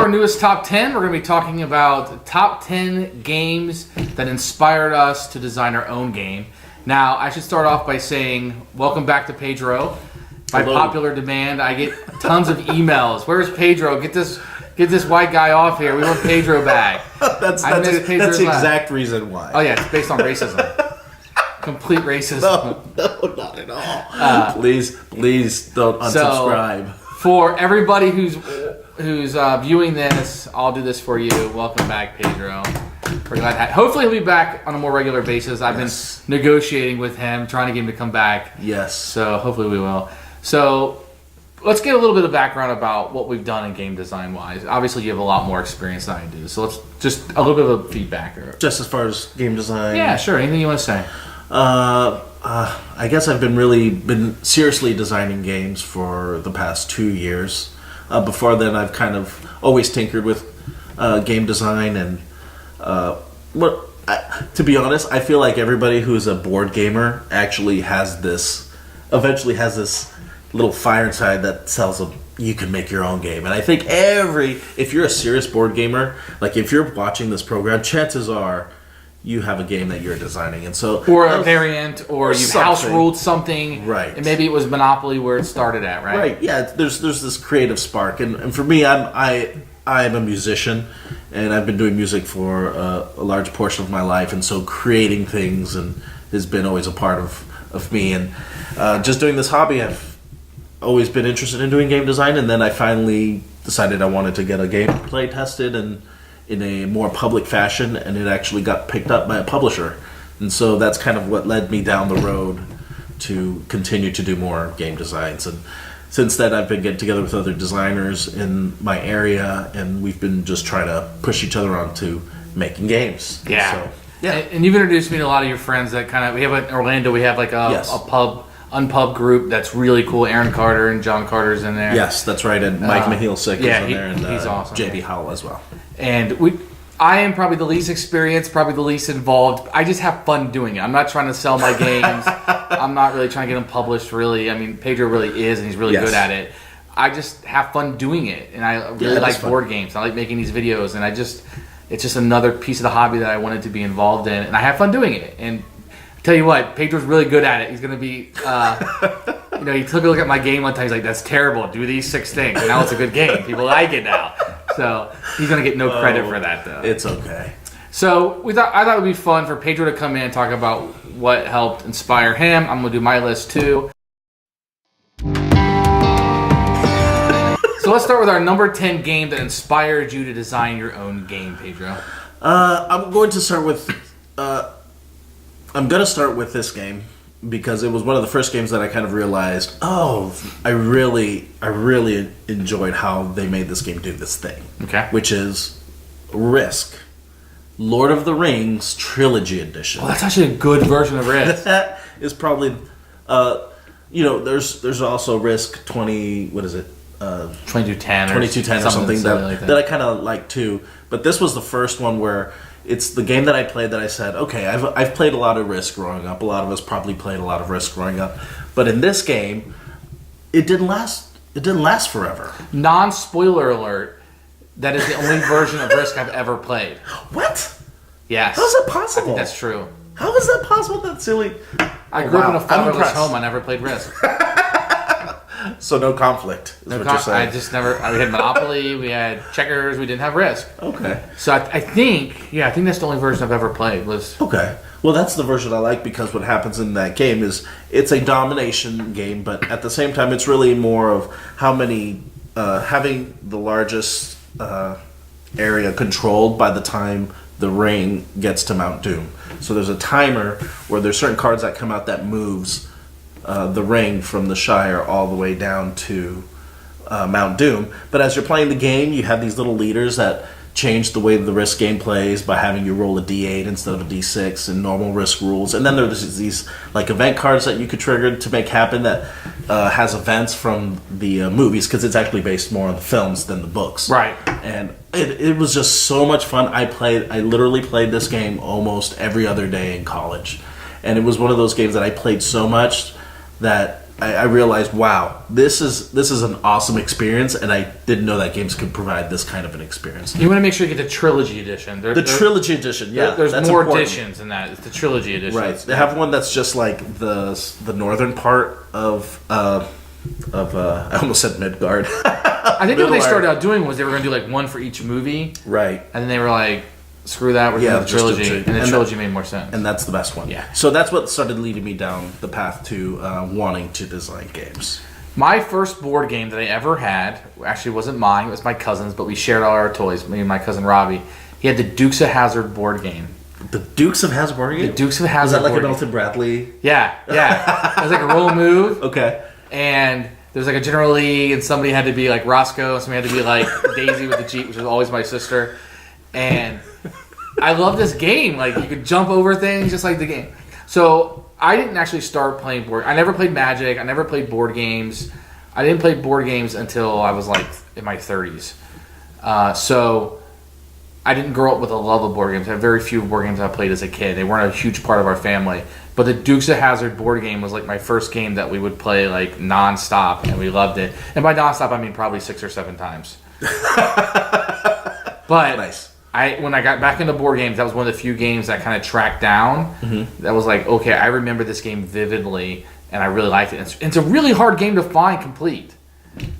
our newest top 10. We're going to be talking about top 10 games that inspired us to design our own game. Now, I should start off by saying, welcome back to Pedro. By popular demand, I get tons of emails. Where's Pedro? Get this white guy off here. We want Pedro back. That's the exact reason why. Oh, yeah, it's based on racism. Complete racism. No, not at all. Please don't unsubscribe. So, for everybody who's viewing this, I'll do this for you. Welcome back, Pedro. We're glad hopefully he'll be back on a more regular basis. I've been negotiating with him, trying to get him to come back. Yes. So hopefully we will. So let's get a little bit of background about what we've done in game design wise. Obviously you have a lot more experience than I do. So let's just a little bit of a feedback. Just as far as game design? Yeah, sure. Anything you want to say? I guess I've been seriously designing games for the past 2 years. Before then, I've kind of always tinkered with game design, and to be honest, I feel like everybody who's a board gamer actually eventually has this little fire inside that tells them you can make your own game. And I think if you're a serious board gamer, like if you're watching this program, chances are you have a game that you're designing, and so or a variant, or you've house ruled something, right? And maybe it was Monopoly where it started at, right? Right. Yeah. There's this creative spark, and for me, I'm a musician, and I've been doing music for a large portion of my life, and so creating things has been always a part of me, and just doing this hobby, I've always been interested in doing game design, and then I finally decided I wanted to get a game play tested and in a more public fashion, and it actually got picked up by a publisher. And so that's kind of what led me down the road to continue to do more game designs. And since then, I've been getting together with other designers in my area, and we've been just trying to push each other on to making games. Yeah. So, yeah. And you've introduced me to a lot of your friends that we have in Orlando, we have like a unpub group that's really cool. Aaron Carter and John Carter's in there. Yes, that's right. And Mike Mahilsik is in there, and he's awesome. JB Howell as well. And I am probably the least experienced, probably the least involved. I just have fun doing it. I'm not trying to sell my games. I'm not really trying to get them published, really. I mean, Pedro really is, and he's really good at it. I just have fun doing it, and I really like board games. I like making these videos, and it's just another piece of the hobby that I wanted to be involved in, and I have fun doing it. And I tell you what, Pedro's really good at it. He's going to be... he took a look at my game one time. He's like, that's terrible. Do these 6 things. And now it's a good game. People like it now. So he's going to get no credit for that, though. It's okay. So I thought it would be fun for Pedro to come in and talk about what helped inspire him. I'm going to do my list, too. So let's start with our number 10 game that inspired you to design your own game, Pedro. I'm going to start with... I'm going to start with this game, because it was one of the first games that I kind of realized, I really enjoyed how they made this game do this thing. Okay. Which is Risk. Lord of the Rings Trilogy Edition. Well, that's actually a good version of Risk. That is probably, there's also Risk 2210 or something that I kind of like too. But this was the first one where it's the game that I played that I said, okay, I've played a lot of Risk growing up. A lot of us probably played a lot of Risk growing up. But in this game, it didn't last forever. Non-spoiler alert, that is the only version of Risk I've ever played. What? Yes. How is that possible? I think that's true. How is that possible? That's silly. I grew up in a fatherless home. I never played Risk. So no conflict is what you're saying. I just never... we had Monopoly, we had Checkers, we didn't have Risk. Okay. So I think that's the only version I've ever played was... Okay. Well, that's the version I like, because what happens in that game is it's a domination game, but at the same time it's really more of how many... having the largest area controlled by the time the ring gets to Mount Doom. So there's a timer where there's certain cards that come out that moves... the ring from the Shire all the way down to Mount Doom. But as you're playing the game, you have these little leaders that change the way the Risk game plays by having you roll a D8 instead of a D6 in normal Risk rules. And then there's these like event cards that you could trigger to make happen that has events from the movies, because it's actually based more on the films than the books. Right. And it was just so much fun. I literally played this game almost every other day in college. And it was one of those games that I played so much that I realized, wow, this is an awesome experience, and I didn't know that games could provide this kind of an experience. You want to make sure you get the Trilogy edition. Trilogy edition, yeah. There's more important. editions than that. It's the Trilogy edition. Right. They have one that's just like the northern part of I almost said Midgard. I think what they started out doing was they were going to do like one for each movie. Right. And then they were like, screw that, we're doing the Trilogy. And the Trilogy made more sense. And that's the best one. Yeah. So that's what started leading me down the path to wanting to design games. My first board game that I ever had actually wasn't mine, it was my cousin's, but we shared all our toys, me and my cousin Robbie. He had the Dukes of Hazzard board game. The Dukes of Hazzard board game? The Dukes of Hazzard. Was that like board a Milton Bradley? Yeah. It was like a roll move. Okay. And there was like a General Lee, and somebody had to be like Roscoe, and somebody had to be like Daisy with the Jeep, which was always my sister. And I love this game. Like, you could jump over things just like the game. So I didn't actually start playing board. I never played Magic. I never played board games. I didn't play board games until I was like in my 30s. So I didn't grow up with a love of board games. I have very few board games I played as a kid. They weren't a huge part of our family. But the Dukes of Hazzard board game was like my first game that we would play like nonstop, and we loved it. And by nonstop, I mean probably 6 or 7 times. But nice. When I got back into board games, that was one of the few games that kind of tracked down. Mm-hmm. That was like, okay, I remember this game vividly, and I really liked it. It's a really hard game to find complete.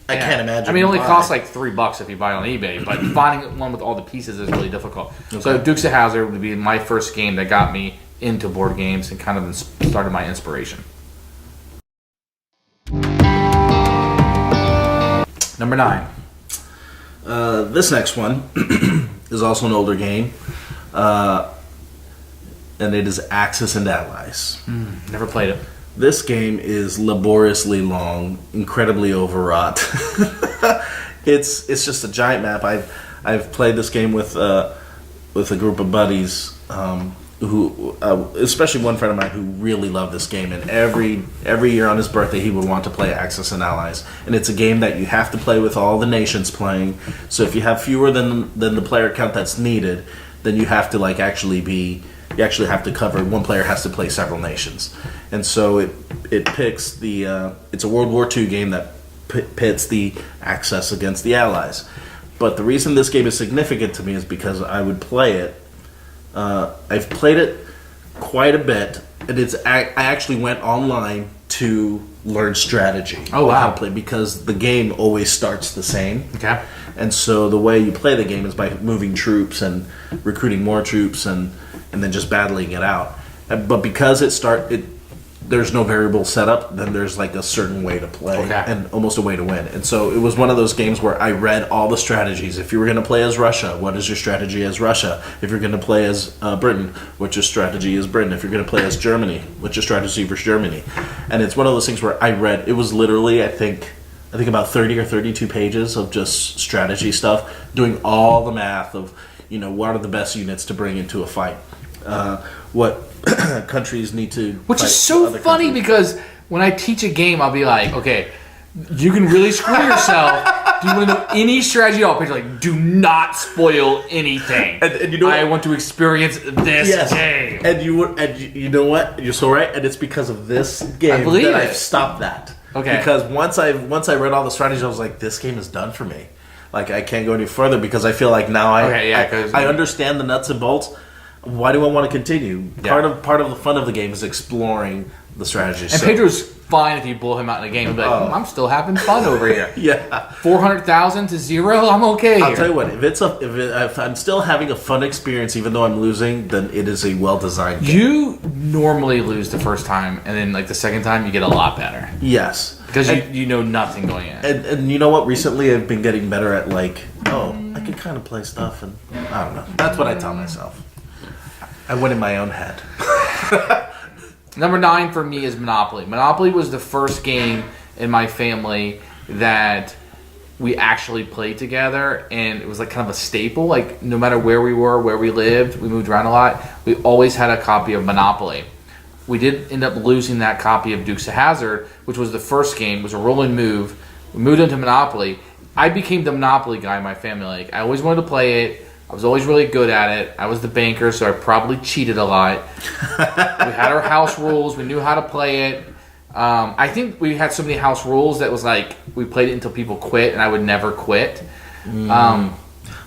I can't imagine. I mean, it only costs like $3 if you buy it on eBay, but finding one with all the pieces is really difficult. Okay. So Dukes of Hazzard would be my first game that got me into board games and kind of started my inspiration. Number 9. This next one is also an older game, and it is Axis and Allies. Never played it. This game is laboriously long, incredibly overwrought. It's just a giant map. I've played this game with a group of buddies who, especially one friend of mine who really loved this game, and every year on his birthday he would want to play Axis and Allies. And it's a game that you have to play with all the nations playing. So if you have fewer than the player count that's needed, then you have to you actually have to cover, one player has to play several nations. And so it picks it's a World War II game that pits the Axis against the Allies. But the reason this game is significant to me is because I would play it. I've played it quite a bit, and I actually went online to learn strategy. Oh, wow. How to play, because the game always starts the same. Okay. And so the way you play the game is by moving troops and recruiting more troops and then just battling it out. But because there's no variable setup, then there's like a certain way to play and almost a way to win. And so it was one of those games where I read all the strategies. If you were going to play as Russia, what is your strategy as Russia? If you're going to play as Britain, what's your strategy as Britain? If you're going to play as Germany, what's your strategy for Germany? And it's one of those things where I read, it was literally, I think about 30 or 32 pages of just strategy stuff, doing all the math of, what are the best units to bring into a fight? What countries need to, which is so funny because when I teach a game, I'll be like, okay, you can really screw yourself. Do you want to know any strategy at all? People are like, do not spoil anything. And you know I want to experience this game. And you know what? You're so right. And it's because of this game that I've stopped that. Okay. Because once I read all the strategies, I was like, this game is done for me. Like, I can't go any further because I feel like now I understand the nuts and bolts. Why do I want to continue? Yeah. Part of the fun of the game is exploring the strategies. And Pedro's fine if you blow him out in a game. He'll be like, I'm still having fun over here. Yeah. 400,000 to 0, I'm okay. I'll tell you what, if I'm still having a fun experience even though I'm losing, then it is a well-designed game. You normally lose the first time, and then like the second time you get a lot better. Yes. Because you know nothing going in. And you know what? Recently I've been getting better at I can kind of play stuff, and I don't know. That's what I tell myself. I went in my own head. Number 9 for me is Monopoly. Monopoly was the first game in my family that we actually played together, and it was like kind of a staple. Like, no matter where we were, where we lived, we moved around a lot, we always had a copy of Monopoly. We did end up losing that copy of Dukes of Hazzard, which was the first game. It was a roll and move. We moved into Monopoly. I became the Monopoly guy in my family. Like, I always wanted to play it. I was always really good at it. I was the banker, so I probably cheated a lot. We had our house rules. We knew how to play it. I think we had so many house rules that was like we played it until people quit, and I would never quit. Well,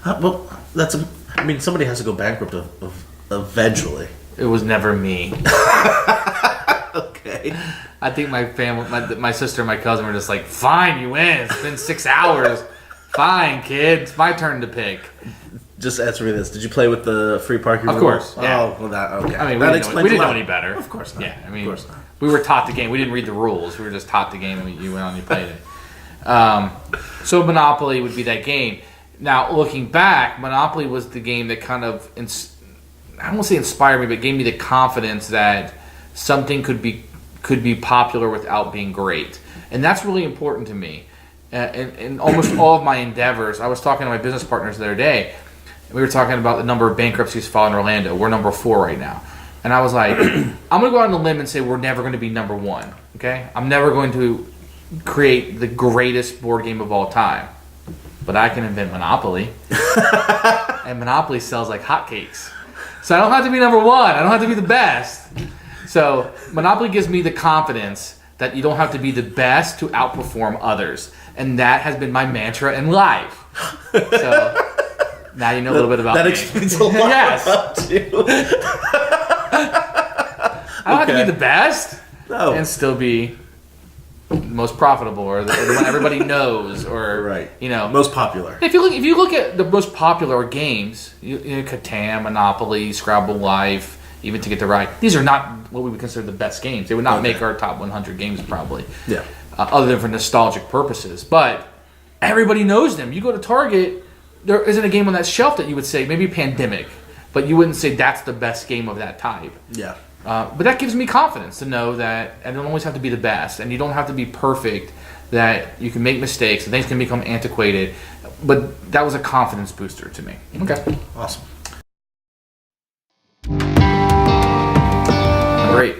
I mean, somebody has to go bankrupt eventually. It was never me. Okay. I think my family, my sister and my cousin were just like, fine, you win. It's been 6 hours. Fine, kid. It's my turn to pick. Just answer me this. Did you play with the free parking rule? Of course. Yeah. Oh, well, that, okay. I mean, that we didn't know any better. Of course not. Yeah, I mean, of course not. we were taught the game. We didn't read the rules. We were just taught the game, and you went on and you played it. So Monopoly would be that game. Now, looking back, Monopoly was the game that kind of, I won't say inspired me, but gave me the confidence that something could be popular without being great. And that's really important to me. In almost all of my endeavors, I was talking to my business partners the other day, and we were talking about the number of bankruptcies filed in Orlando. We're number 4 right now. And I was like, I'm going to go out on a limb and say we're never going to be number 1. Okay? I'm never going to create the greatest board game of all time. But I can invent Monopoly. And Monopoly sells like hotcakes. So I don't have to be number 1. I don't have to be the best. So Monopoly gives me the confidence that you don't have to be the best to outperform others. And that has been my mantra in life. So now you know a little bit about that me. explains a lot Yes. about you. I don't have to be the best No. and still be the most profitable or the one everybody knows or Right. most popular. If you look at the most popular games, Catan, Monopoly, Scrabble Life, even To Get the Right, these are not what we would consider the best games. They would not make our top 100 games probably. Yeah. Other than for nostalgic purposes. But everybody knows them. You go to Target, there isn't a game on that shelf that you would say, maybe Pandemic, but you wouldn't say that's the best game of that type. Yeah. But that gives me confidence to know that I don't always have to be the best, and you don't have to be perfect, that you can make mistakes, and things can become antiquated. But that was a confidence booster to me. Okay. Awesome. Great.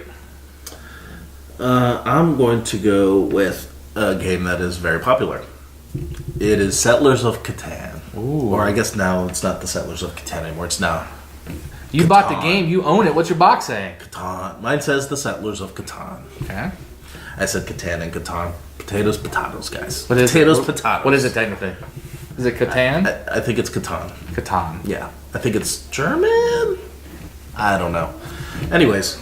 I'm going to go with a game that is very popular. It is Settlers of Catan. Ooh. Or I guess now it's not the Settlers of Catan anymore. It's now You Catan. bought the game. You own it. What's your box saying? Catan. Mine says the Settlers of Catan. Okay. I said Catan and Catan. Potatoes, guys. What is potatoes, it? potatoes. What is it technically? Is it Catan? I think it's Catan. Catan. Yeah. I think it's German? I don't know. Anyways,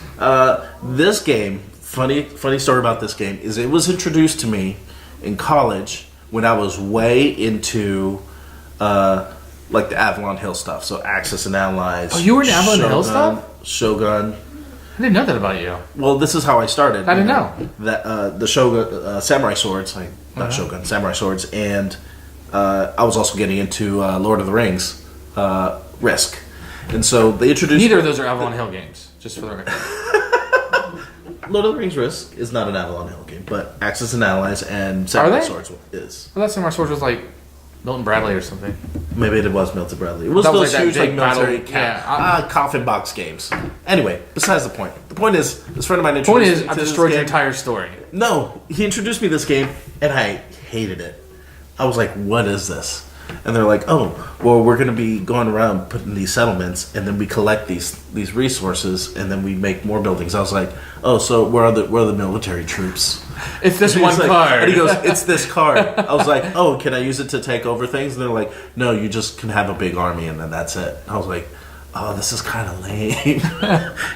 this game, funny story about this game, is it was introduced to me in college when I was way into like the Avalon Hill stuff. So Axis and Allies. Oh, you were in Avalon Hill stuff? Shogun. I didn't know that about you. Well, this is how I started. I didn't know. That the Shogun samurai swords, not Shogun, samurai swords, and I was also getting into Lord of the Rings, Risk, and so they introduced. Neither of those are Avalon Hill games, just for the record. Lord of the Rings Risk is not an Avalon Hill game, but Axis and Allies and Samurai Swords is. Well, that Samurai Swords was like Milton Bradley or something. Maybe it was Milton Bradley. It was That was those like that huge big military battle- coffin box games. Anyway, besides the point. The point is, this friend of mine The introduced point is, me I've to this destroyed your game. entire story. No, he introduced me to this game, and I hated it. I was like, what is this? And they're like, oh, well, we're going to be going around putting these settlements, and then we collect these resources, and then we make more buildings. I was like, oh, so where are the military troops? It's this And one he's like- card. And he goes, it's this card. I was like, oh, can I use it to take over things? And they're like, no, you just can have a big army, and then that's it. I was like, oh, this is kind of lame.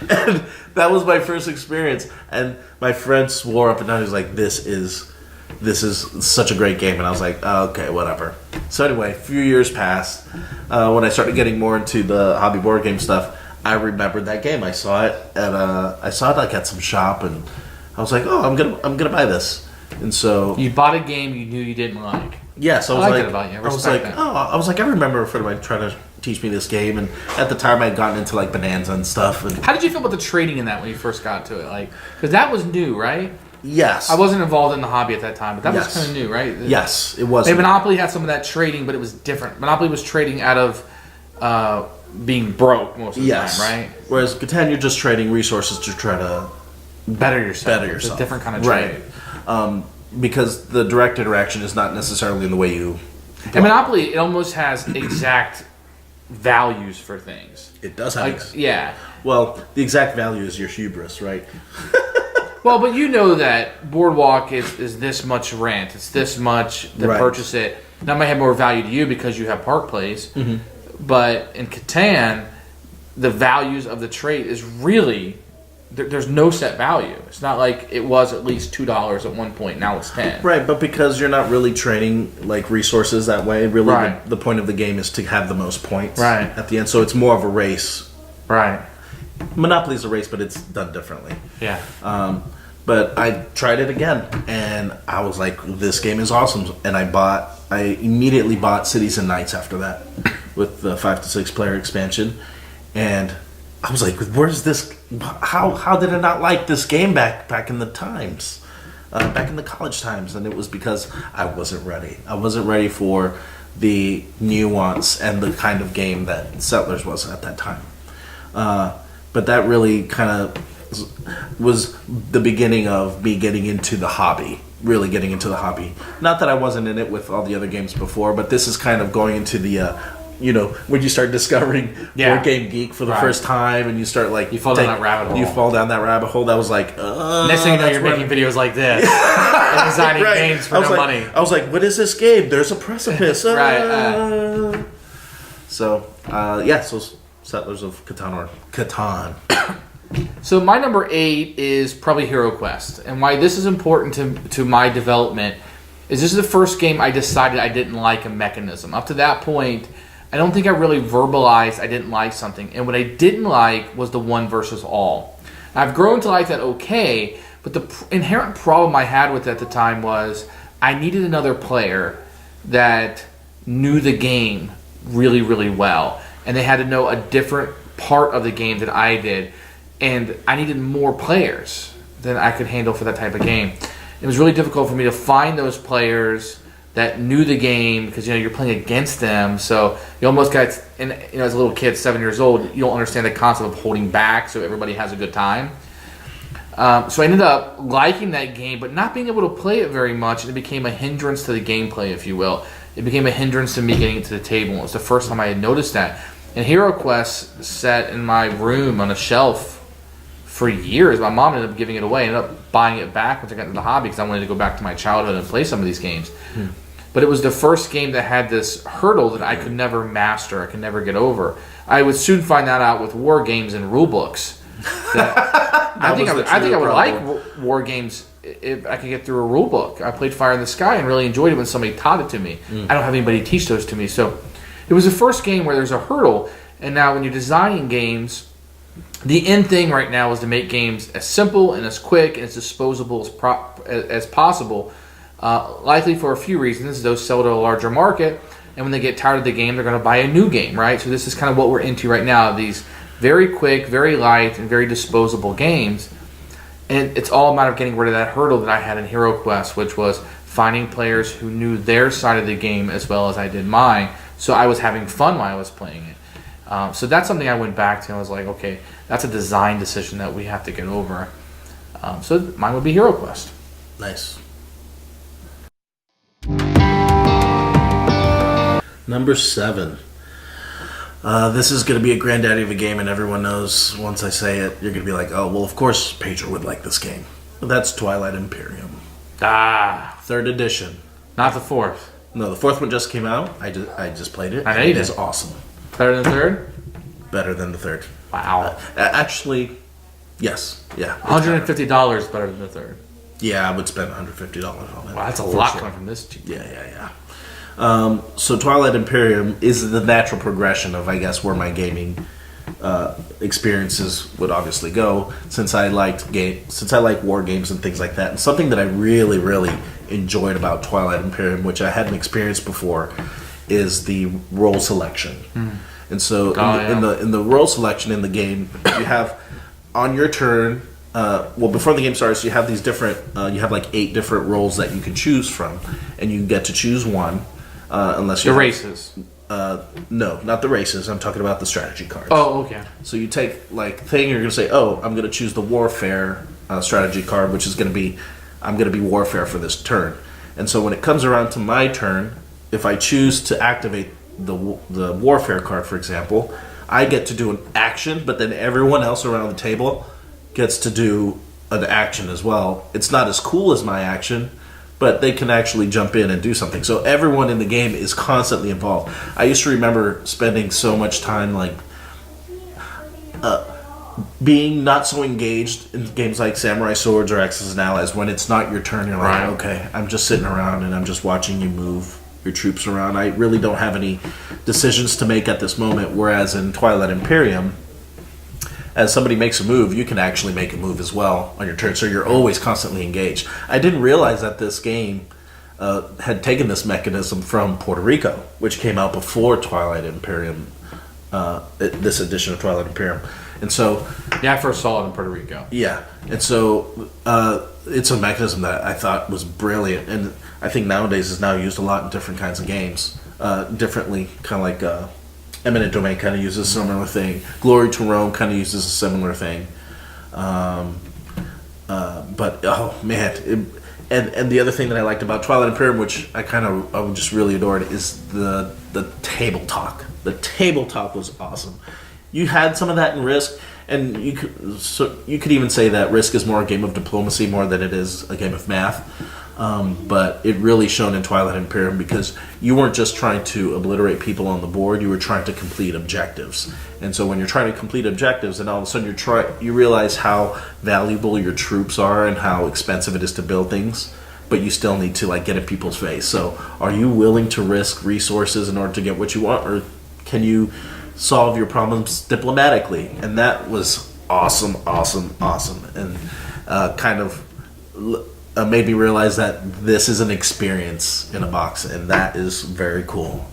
And that was my first experience. And my friend swore up and down. He was like, this is such a great game. And I was like, oh, okay, whatever. So anyway, a few years passed. When I started getting more into the hobby board game stuff, I remembered that game. I saw it like at some shop, and I was like, oh, I'm gonna buy this. And so You bought a game you knew you didn't like. yes, I like that about you. I respect that. I was like, I remember a friend of mine trying to teach me this game, and at the time I had gotten into like Bonanza and stuff. And How did you feel about the trading in that when you first got to it? Like, because that was new, right? yes, I wasn't involved in the hobby at that time, but that was Yes. kind of new, right? Yes, it was. Maybe Monopoly had some of that trading, but it was different. Monopoly was trading out of being broke most of the Yes, time, right? Whereas Catan, you're just trading resources to try to Better yourself. better It's yourself. a different kind of trade. Right. Because the direct interaction is not necessarily in the way you. And Monopoly, it almost has exact values for things. It does have. Like, yeah. Well, the exact value is your hubris, right? Well, but you know that Boardwalk is this much rent. It's this much to purchase it. That might have more value to you because you have Park Place. Mm-hmm. But in Catan, the values of the trade is really... There's no set value. It's not like it was at least $2 at one point. Now it's 10. Right, but because you're not really trading like resources that way, really the point of the game is to have the most points at the end. So it's more of a race. Right. Monopoly's a race, but it's done differently. Yeah. But I tried it again, and I was like, "This game is awesome!" And I immediately bought Cities and Nights after that, with the 5 to 6 player expansion, and I was like, "Where's this? How did I not like this game back in the times, back in the college times?" And it was because I wasn't ready. I wasn't ready for the nuance and the kind of game that Settlers was at that time. But that really kind of was the beginning of me getting into the hobby. Really getting into the hobby. Not that I wasn't in it with all the other games before, but this is kind of going into the, when you start discovering Board Game Geek for the first time, and you start like... You fall down that rabbit hole. You fall down that rabbit hole. That was like... Next thing you know, you're making videos like this. And designing games for no money. I was like, what is this game? There's a precipice. So Settlers of Catan or Catan. So my number 8 is probably Heroquest. And why this is important to my development is this is the first game I decided I didn't like a mechanism. Up to that point, I don't think I really verbalized I didn't like something. And what I didn't like was the one versus all. I've grown to like that okay, but the inherent problem I had with it at the time was I needed another player that knew the game really, really well. And they had to know a different part of the game than I did. And I needed more players than I could handle for that type of game. It was really difficult for me to find those players that knew the game because you're playing against them. So you almost got, and as a little kid, 7 years old, you don't understand the concept of holding back so everybody has a good time. So I ended up liking that game, but not being able to play it very much, and it became a hindrance to the gameplay, if you will. It became a hindrance to me getting to the table. It was the first time I had noticed that. And HeroQuest sat in my room on a shelf for years. My mom ended up giving it away. I ended up buying it back once I got into the hobby because I wanted to go back to my childhood and play some of these games. But it was the first game that had this hurdle that I could never master. I could never get over. I would soon find that out with war games and rule books. I think I would like war games if I could get through a rule book. I played Fire in the Sky and really enjoyed it when somebody taught it to me. I don't have anybody teach those to me. So it was the first game where there's a hurdle. And now when you're designing games, the end thing right now is to make games as simple and as quick and as disposable as possible. Likely for a few reasons. Those sell to a larger market, and when they get tired of the game, they're going to buy a new game, right? So this is kind of what we're into right now, these very quick, very light, and very disposable games. And it's all a matter of getting rid of that hurdle that I had in HeroQuest, which was finding players who knew their side of the game as well as I did mine, so I was having fun while I was playing it. So that's something I went back to, and I was like, okay, that's a design decision that we have to get over. So mine would be HeroQuest. Nice. Number 7. This is going to be a granddaddy of a game, and everyone knows once I say it, you're going to be like, oh, well, of course Pedro would like this game. But that's Twilight Imperium. 3rd edition. Not the 4th. No, the 4th one just came out. I just played it. I know you did. It is awesome. Better than the 3rd? Better than the 3rd. Wow. Actually, yes. Yeah. $150 better than the 3rd. Yeah, I would spend $150 on it. Wow, that's a lot coming from this cheap. Yeah. So Twilight Imperium is the natural progression of, I guess, where my gaming experiences would obviously go, since I like war games and things like that. And something that I really, really enjoyed about Twilight Imperium, which I hadn't experienced before, is the role selection. And so in the role selection in the game, you have on your turn. Before the game starts, you have these different. You have like 8 different roles that you can choose from, and you get to choose one. Unless you races. No, not the races. I'm talking about the strategy cards. Oh, okay. So you take thing. You're going to say, oh, I'm going to choose the warfare strategy card, which is going to be, I'm going to be warfare for this turn. And so when it comes around to my turn, if I choose to activate the warfare card, for example, I get to do an action, but then everyone else around the table gets to do an action as well. It's not as cool as my action, but they can actually jump in and do something. So everyone in the game is constantly involved. I used to remember spending so much time like being not so engaged in games like Samurai Swords or Axis and Allies. When it's not your turn, you're like, okay, I'm just sitting around and I'm just watching you move your troops around. I really don't have any decisions to make at this moment, whereas in Twilight Imperium, as somebody makes a move, you can actually make a move as well on your turn, so you're always constantly engaged. I didn't realize that this game had taken this mechanism from Puerto Rico, which came out before Twilight Imperium, this edition of Twilight Imperium. And so... Yeah, I first saw it in Puerto Rico. Yeah, and so it's a mechanism that I thought was brilliant, and I think nowadays is now used a lot in different kinds of games, differently, kind of like... Eminent Domain kind of uses a similar thing. Glory to Rome kind of uses a similar thing. But oh man, and the other thing that I liked about Twilight Imperium, which I just really adored, is the table talk. The table talk was awesome. You had some of that in Risk, and you could even say that Risk is more a game of diplomacy more than it is a game of math. But it really shone in Twilight Imperium because you weren't just trying to obliterate people on the board, you were trying to complete objectives. And so when you're trying to complete objectives and all of a sudden you realize how valuable your troops are and how expensive it is to build things, but you still need to like get in people's face. So are you willing to risk resources in order to get what you want, or can you solve your problems diplomatically? And that was awesome. And kind of made me realize that this is an experience in a box, and that is very cool.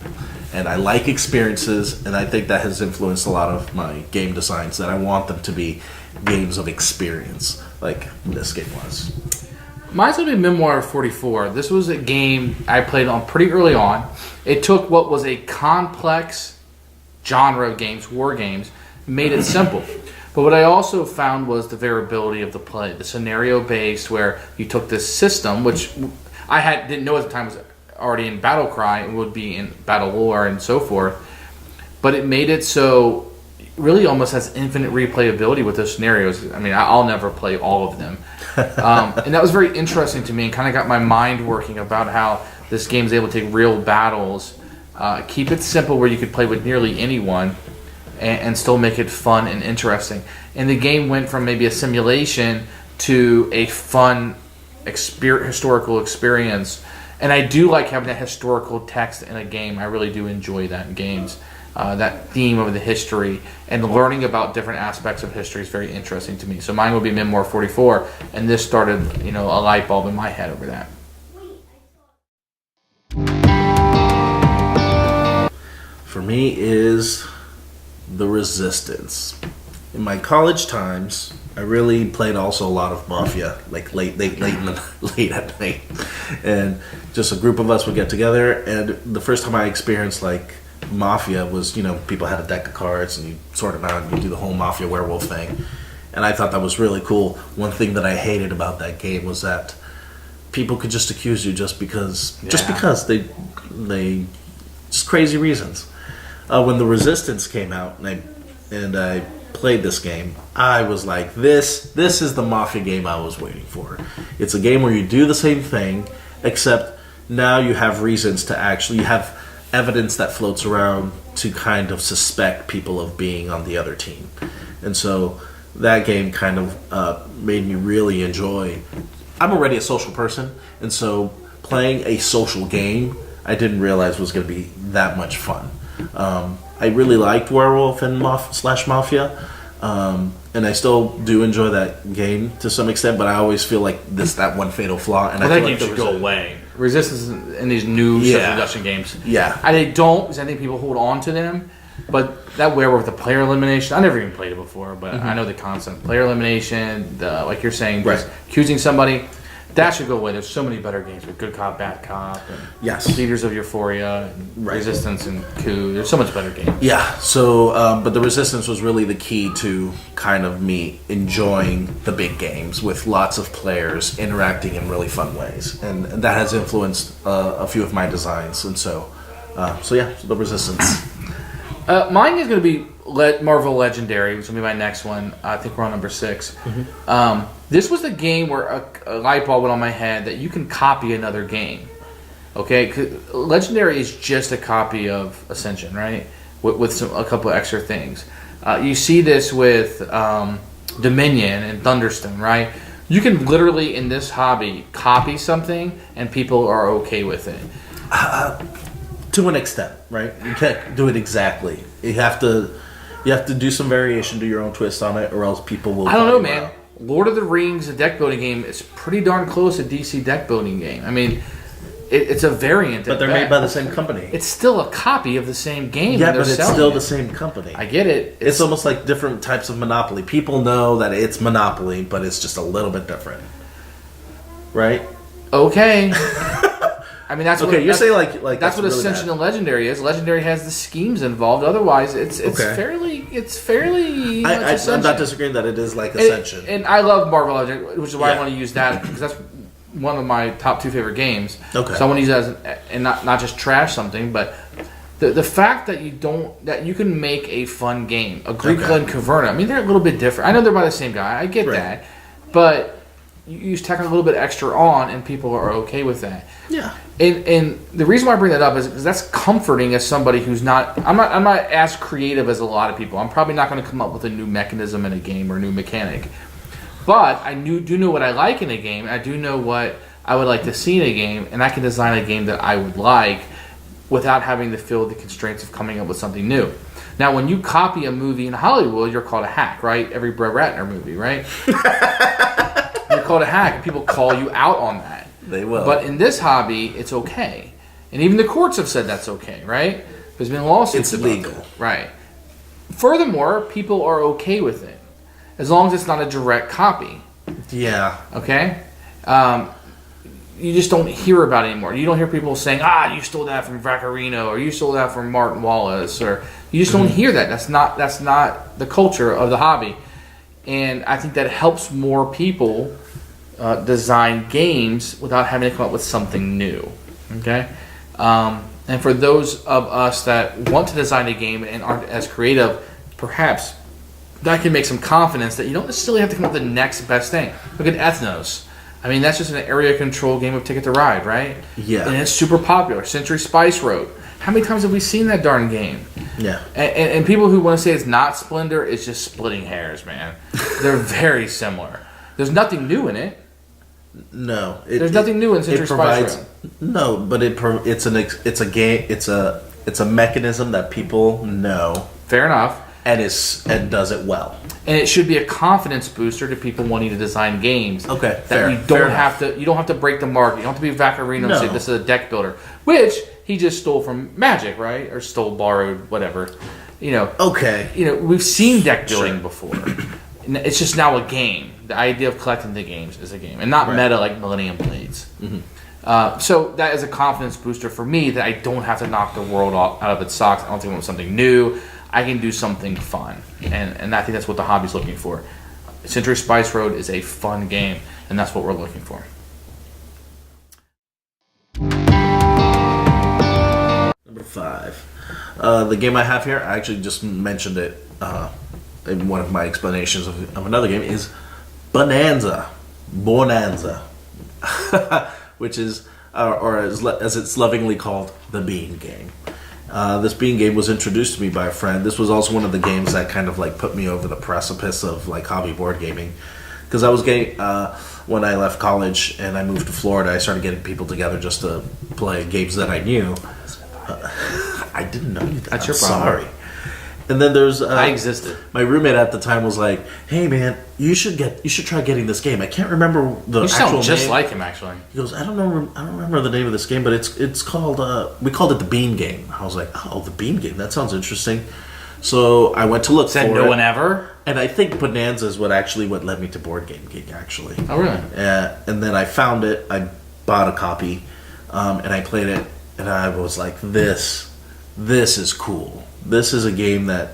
And I like experiences, and I think that has influenced a lot of my game designs, that I want them to be games of experience, like this game was. Mine's going to be Memoir 44. This was a game I played on pretty early on. It took what was a complex genre of games, war games, made it simple. But what I also found was the variability of the play, the scenario-based, where you took this system, which I didn't know at the time was already in Battlecry and would be in Battle Lore and so forth, but it made it so really almost has infinite replayability with those scenarios. I mean, I'll never play all of them. And that was very interesting to me and kind of got my mind working about how this game is able to take real battles, keep it simple where you could play with nearly anyone, and still make it fun and interesting. And the game went from maybe a simulation to a fun historical experience. And I do like having that historical text in a game. I really do enjoy that in games. That theme of the history and learning about different aspects of history is very interesting to me. So mine will be Memoir 44, and this started, a light bulb in my head over that. For me is the Resistance. In my college times, I really played also a lot of Mafia, like late at night, and just a group of us would get together. And the first time I experienced like Mafia was, people had a deck of cards and you sort them out and you do the whole Mafia werewolf thing, and I thought that was really cool. One thing that I hated about that game was that people could just accuse you just because they just crazy reasons. When the Resistance came out and I played this game, I was like, this is the Mafia game I was waiting for. It's a game where you do the same thing, except now you have reasons to you have evidence that floats around to kind of suspect people of being on the other team. And so that game kind of made me really enjoy. I'm already a social person, and so playing a social game I didn't realize was going to be that much fun. I really liked Werewolf and Mafia, and I still do enjoy that game to some extent, but I always feel like that one fatal flaw. And I think it should go away. Resistance in these new reduction games. Yeah. I don't, because I think people hold on to them, but that Werewolf, the player elimination, I never even played it before, but I know the concept. Player elimination, like you're saying, just accusing somebody, that should go away. There's so many better games with Good Cop, Bad Cop, and Leaders of Euphoria, and Resistance, and Coup. There's so much better games. Yeah, so, but the Resistance was really the key to kind of me enjoying the big games with lots of players interacting in really fun ways. And that has influenced a few of my designs. And so the Resistance. Mine is going to be Marvel Legendary, which will be my next one. I think we're on number 6. This was the game where a light bulb went on my head that you can copy another game. Okay, 'cause Legendary is just a copy of Ascension, right? With a couple extra things. You see this with Dominion and Thunderstone, right? You can literally, in this hobby, copy something and people are okay with it. To an extent, right? You can't do it exactly. You have to do some variation, do your own twist on it, or else people will. I don't know, man. Lord of the Rings, a deck building game, is pretty darn close to DC deck building game. I mean, it's a variant. But they're made by the same company. It's still a copy of the same game. Yeah, but it's still the same company. I get it. It's almost like different types of Monopoly. People know that it's Monopoly, but it's just a little bit different, right? Okay. I mean, that's okay. What, you're saying like that's what really Ascension and Legendary is. Legendary has the schemes involved. Otherwise, it's okay. fairly. I'm not disagreeing that it is like Ascension. And I love Marvel Legendary, which is why I want to use that because that's one of my top 2 favorite games. Okay. So I want to use that and not just trash something, but the fact that you can make a fun game. Agricola and Caverna. I mean, they're a little bit different. I know they're by the same guy. I get that, but you tack a little bit extra on, and people are okay with that. Yeah. And the reason why I bring that up is because that's comforting as somebody who's not. I'm not as creative as a lot of people. I'm probably not going to come up with a new mechanism in a game or a new mechanic. But I do know what I like in a game. I do know what I would like to see in a game, and I can design a game that I would like without having to feel the constraints of coming up with something new. Now, when you copy a movie in Hollywood, you're called a hack, right? Every Brett Ratner movie, right? You're called a hack, and people call you out on that. They will. But in this hobby, it's okay. And even the courts have said that's okay, right? There's been lawsuits it's about legal. it. Right. Furthermore, people are okay with it. As long as it's not a direct copy. Yeah. Okay? You just don't hear about it anymore. You don't hear people saying, you stole that from Vaccarino, or you stole that from Martin Wallace, or you just don't hear that. That's not the culture of the hobby. And I think that helps more people design games without having to come up with something new. Okay? And for those of us that want to design a game and aren't as creative, perhaps that can make some confidence that you don't necessarily have to come up with the next best thing. Look at Ethnos. I mean, that's just an area control game of Ticket to Ride, right? Yeah. And it's super popular. Century Spice Road. How many times have we seen that darn game? Yeah. And people who want to say it's not Splendor, it's just splitting hairs, man. They're very similar. There's nothing new in it. No. There's nothing new in Century Spice Road. No, but it's a game. It's a mechanism that people know. Fair enough. And does it well. And it should be a confidence booster to people wanting to design games. Okay, that you don't have to break the market. You don't have to be Vaccarino and say this is a deck builder, which he just stole from Magic, right? Or borrowed, whatever. Okay. We've seen deck building before. It's just now a game. The idea of collecting the games is a game, and not meta like Millennium Blades. Mm-hmm. So that is a confidence booster for me that I don't have to knock the world out of its socks. I don't think I want something new. I can do something fun, and I think that's what the hobby's looking for. Century Spice Road is a fun game, and that's what we're looking for. Number 5. The game I have here, I actually just mentioned it in one of my explanations of another game, is Bonanza, which is, or as it's lovingly called, the Bean Game. This Bean Game was introduced to me by a friend. This was also one of the games that kind of like put me over the precipice of like hobby board gaming, because I was getting when I left college and I moved to Florida, I started getting people together just to play games that I knew. I didn't know you. That's your problem. Sorry. And then there's I existed. My roommate at the time was like, "Hey man, you should try getting this game." I can't remember the you actual sound just name. like him, actually. He goes, I don't remember the name of this game, but it's called we called it the Bean Game. I was like, oh, the Bean Game, that sounds interesting. So I went to look for it. Said no one ever? And I think Bonanza is what led me to Board Game Geek, actually. Oh, really? And then I found it, I bought a copy, and I played it, and I was like, this is cool. This is a game that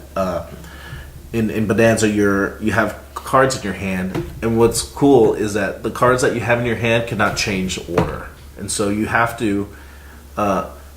in Bonanza you have cards in your hand, and what's cool is that the cards that you have in your hand cannot change order, and so you have to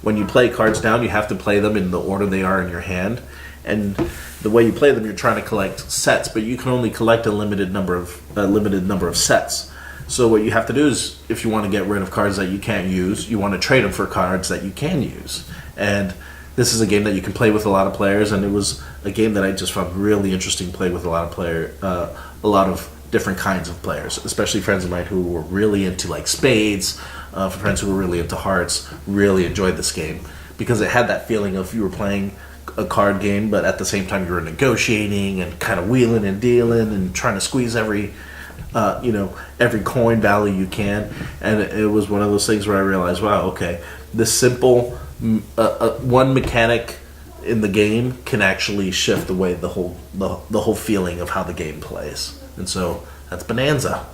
when you play cards down, you have to play them in the order they are in your hand. And the way you play them, you're trying to collect sets, but you can only collect a limited number of sets. So what you have to do is, if you want to get rid of cards that you can't use, you want to trade them for cards that you can use. And this is a game that you can play with a lot of players, and it was a game that I just found really interesting to play with a lot of different kinds of players, especially friends of mine who were really into like spades, for friends who were really into hearts, really enjoyed this game because it had that feeling of you were playing a card game, but at the same time you were negotiating and kind of wheeling and dealing and trying to squeeze every coin value you can. And it was one of those things where I realized, wow, okay, this simple one mechanic in the game can actually shift away the whole feeling of how the game plays. And so that's Bonanza.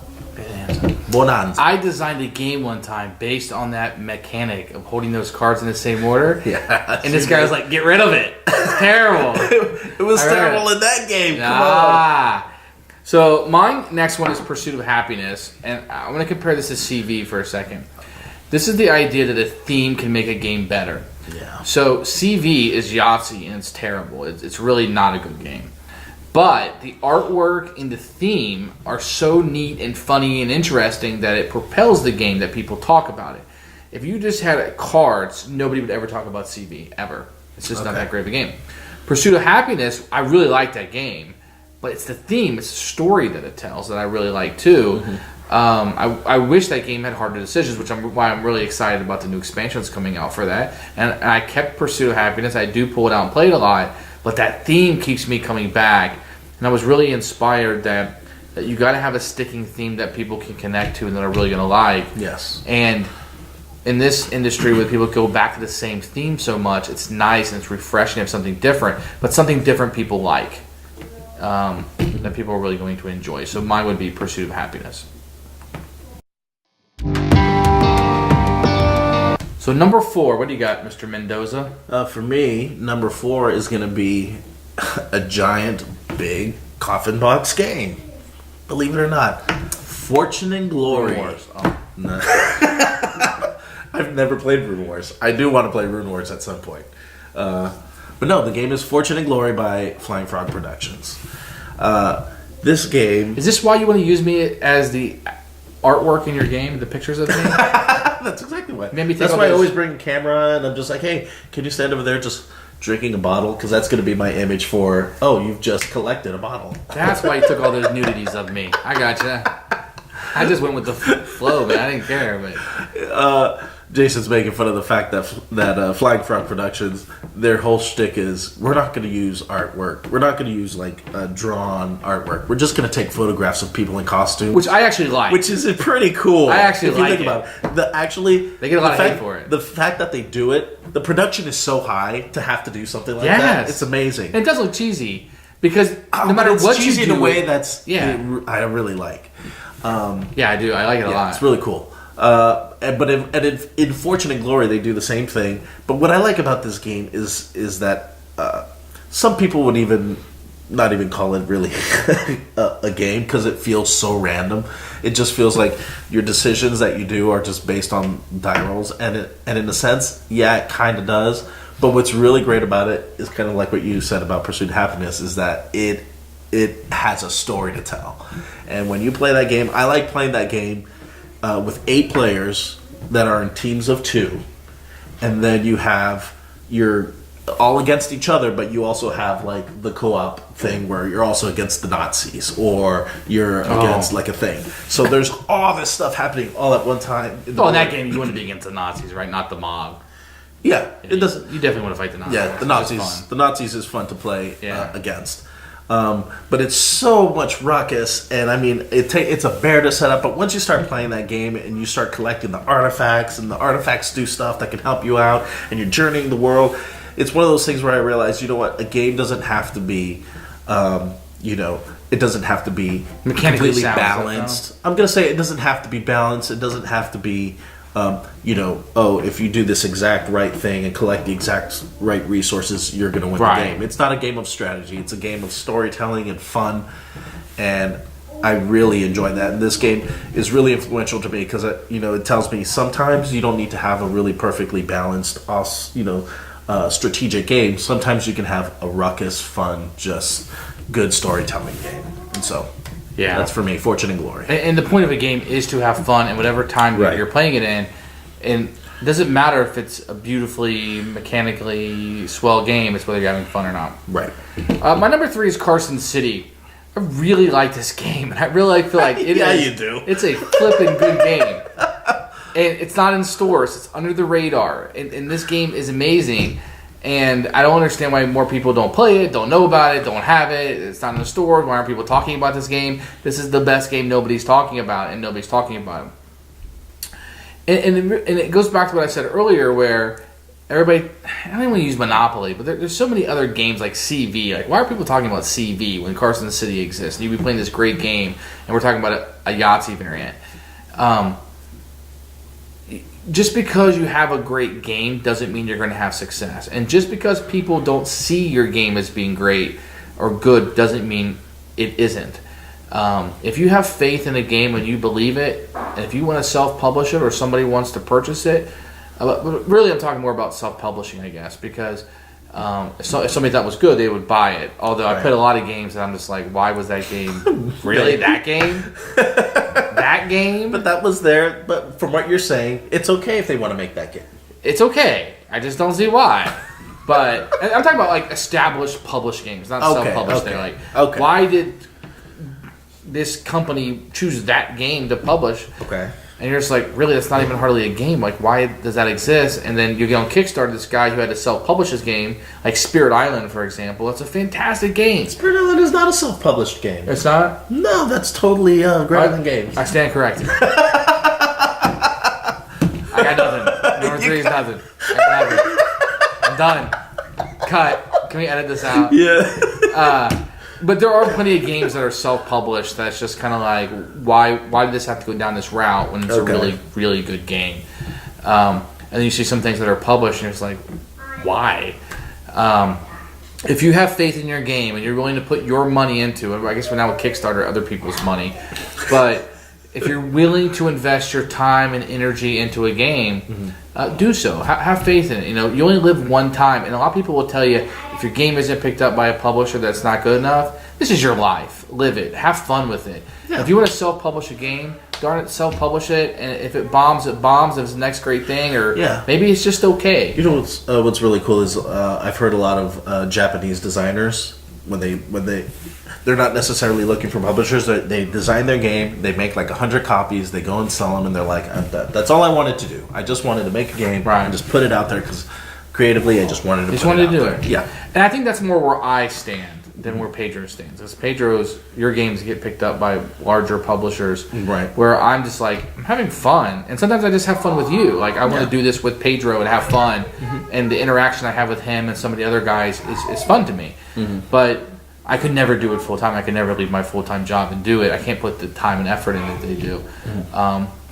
Bonanza. I designed a game one time based on that mechanic of holding those cards in the same order. Yeah. And this guy was like, get rid of it. It's terrible. It was terrible in that game. Come on. So my next one is Pursuit of Happiness. And I'm going to compare this to CV for a second. This is the idea that a theme can make a game better. Yeah. So CV is Yahtzee, and it's terrible. It's really not a good game. But the artwork and the theme are so neat and funny and interesting that it propels the game that people talk about it. If you just had cards, nobody would ever talk about CV, ever. It's just not that great of a game. Pursuit of Happiness, I really like that game. But it's the theme, it's the story that it tells that I really like too. Mm-hmm. I wish that game had harder decisions, which why I'm really excited about the new expansions coming out for that. And I kept Pursuit of Happiness. I do pull it out and play it a lot. But that theme keeps me coming back. And I was really inspired that you got to have a sticking theme that people can connect to and that are really going to like. Yes. And in this industry where people go back to the same theme so much, it's nice and it's refreshing to have something different. But something different people like. That people are really going to enjoy. So mine would be Pursuit of Happiness. So number 4, what do you got, Mr. Mendoza? For me, number 4 is going to be a giant, big coffin box game. Believe it or not, Fortune and Glory. Rune Wars. Oh. No. I've never played Rune Wars. I do want to play Rune Wars at some point. But no, the game is Fortune and Glory by Flying Frog Productions. This game... Is this why you want to use me as the artwork in your game, the pictures of me? That's exactly why. That's why I always bring a camera and I'm just like, hey, can you stand over there just drinking a bottle? Because that's going to be my image for, oh, you've just collected a bottle. That's why you took all those nudities of me. I gotcha. I just went with the flow, man. I didn't care. But Jason's making fun of the fact that Flying Frog Productions, their whole shtick is, we're not going to use artwork. We're not going to use drawn artwork. We're just going to take photographs of people in costumes, which I actually like. Which is pretty cool. I actually like it. If you think about it, they get a lot of hate for it. The fact that they do it, the production is so high to have to do something like that. It's amazing. And it does look cheesy because no matter what you cheesy do, in a way I really like. I do. I like it a lot. It's really cool. But in Fortune and Glory, they do the same thing. But what I like about this game is that some people would not even call it really a game because it feels so random. It just feels like your decisions that you do are just based on die rolls, and in a sense, it kind of does. But what's really great about it is kind of like what you said about Pursuit of Happiness, is that it has a story to tell. And when you play that game, I like playing that game with 8 players that are in teams of 2, and then you're all against each other, but you also have the co-op thing where you're also against the Nazis, or you're against a thing. So there's all this stuff happening all at one time. In that game, you want to be against the Nazis, right? Not the mob. Yeah, it doesn't. You definitely want to fight the Nazis. Yeah, the Nazis. The Nazis is fun to play against. But it's so much ruckus, and I mean, it's a bear to set up. But once you start playing that game and you start collecting the artifacts, and the artifacts do stuff that can help you out, and you're journeying the world, it's one of those things where I realized, you know what, a game doesn't have to be, it doesn't have to be completely balanced. I'm gonna say it doesn't have to be balanced. It doesn't have to be. If you do this exact right thing and collect the exact right resources, you're going to win the game. It's not a game of strategy. It's a game of storytelling and fun. And I really enjoy that. And this game is really influential to me because it tells me sometimes you don't need to have a really perfectly balanced, strategic game. Sometimes you can have a ruckus, fun, just good storytelling game. And so, that's for me, Fortune and Glory. And the point of a game is to have fun, and whatever time you're playing it in, and it doesn't matter if it's a beautifully, mechanically swell game. It's whether you're having fun or not. Right. My number 3 is Carson City. I really like this game, and I really feel like it is. You do. It's a flippin' good game. And it's not in stores. It's under the radar. And this game is amazing. And I don't understand why more people don't play it, don't know about it, don't have it. It's not in the stores. Why aren't people talking about this game? This is the best game nobody's talking about, and nobody's talking about it. And it goes back to what I said earlier, where everybody, I don't even want to use Monopoly, but there's so many other games like CV. Like, why are people talking about CV when Carson City exists? And you'd be playing this great game, and we're talking about a Yahtzee variant. Just because you have a great game doesn't mean you're going to have success. And just because people don't see your game as being great or good doesn't mean it isn't. If you have faith in a game and you believe it, and if you want to self-publish it or somebody wants to purchase it, really I'm talking more about self-publishing, I guess, because if somebody thought it was good, they would buy it. Although I played a lot of games and I'm just like, why was that game? Really? That game? That game? But that was there. But from what you're saying, it's okay if they want to make that game. It's okay. I just don't see why. But I'm talking about like established published games, not self-published. Okay. They're like, why did this company choose that game to publish? Okay. And you're just like, really, that's not even hardly a game. Like, why does that exist? And then you get on Kickstarter, this guy who had to self-publish his game, like Spirit Island, for example. It's a fantastic game. Spirit Island is not a self-published game. It's not? No, that's totally Gremlin Games. I stand corrected. I got nothing. Number 3 is nothing. I got nothing. I'm done. Cut. Can we edit this out? Yeah. But there are plenty of games that are self-published that's just kind of like, why did this have to go down this route when it's a really, really good game? And then you see some things that are published and it's like, why? If you have faith in your game and you're willing to put your money into it, I guess we're now with Kickstarter, other people's money, but if you're willing to invest your time and energy into a game, do so. Have faith in it. You only live one time, and a lot of people will tell you if your game isn't picked up by a publisher that's not good enough, this is your life. Live it. Have fun with it. Yeah. If you want to self-publish a game, darn it, self-publish it. And if it bombs, it bombs. If it's the next great thing, or maybe it's just okay. You know what's really cool is I've heard a lot of Japanese designers when they're not necessarily looking for publishers. They design their game, they make like 100 copies, they go and sell them, and they're like, that's all I wanted to do. I just wanted to make a game and just put it out there because creatively I just wanted to do it. Yeah. And I think that's more where I stand than where Pedro stands. Because Pedro's, your games get picked up by larger publishers. Right. Where I'm just like, I'm having fun. And sometimes I just have fun with you. Like, I want to do this with Pedro and have fun. And the interaction I have with him and some of the other guys is fun to me. But I could never do it full time. I could never leave my full time job and do it. I can't put the time and effort in that they do.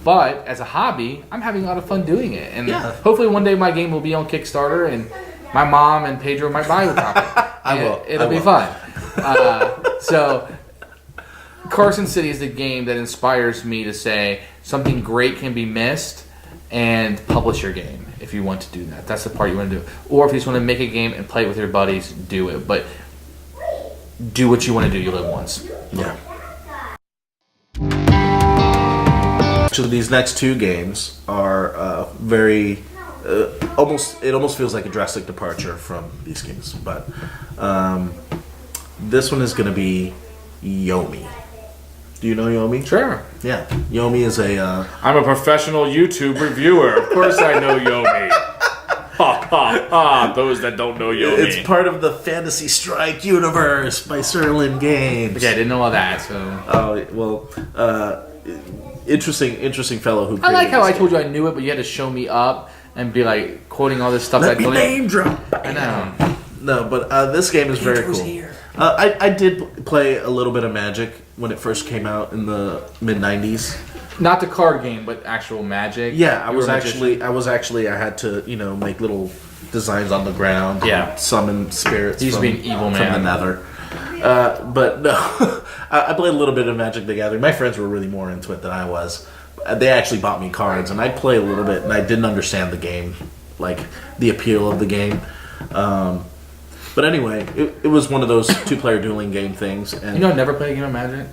But as a hobby, I'm having a lot of fun doing it. And hopefully one day my game will be on Kickstarter and my mom and Pedro might buy a copy. It'll be fun. So Carson City is the game that inspires me to say something great can be missed and publish your game if you want to do that. That's the part you want to do. Or if you just want to make a game and play it with your buddies, do it. But do what you want to do. You live once. Yeah. So these next 2 games are very almost feels like a drastic departure from these games, but this one is going to be Yomi. Do you know Yomi? Sure. Yeah. Yomi is I'm a professional YouTube reviewer. Of course I know Yomi. Ha ha ha! Those that don't know Yomi. It's part of the Fantasy Strike universe by Serlin Games. Okay, I didn't know all that. So. Oh well, interesting fellow who. I like how I told you I knew it, but you had to show me up and be like quoting all this stuff. Let me name drop. I know. No, but this game is very cool. Here. I did play a little bit of Magic when it first came out in the mid '90s. Not the card game, but actual Magic. Yeah, I had to, make little designs on the ground. Yeah. Summon spirits. He used to be an evil man from the Nether. But no, I played a little bit of Magic the Gathering. My friends were really more into it than I was. They actually bought me cards, and I played a little bit, and I didn't understand the game, like the appeal of the game. But anyway, it was one of those two-player dueling game things. And I never played a game of Magic.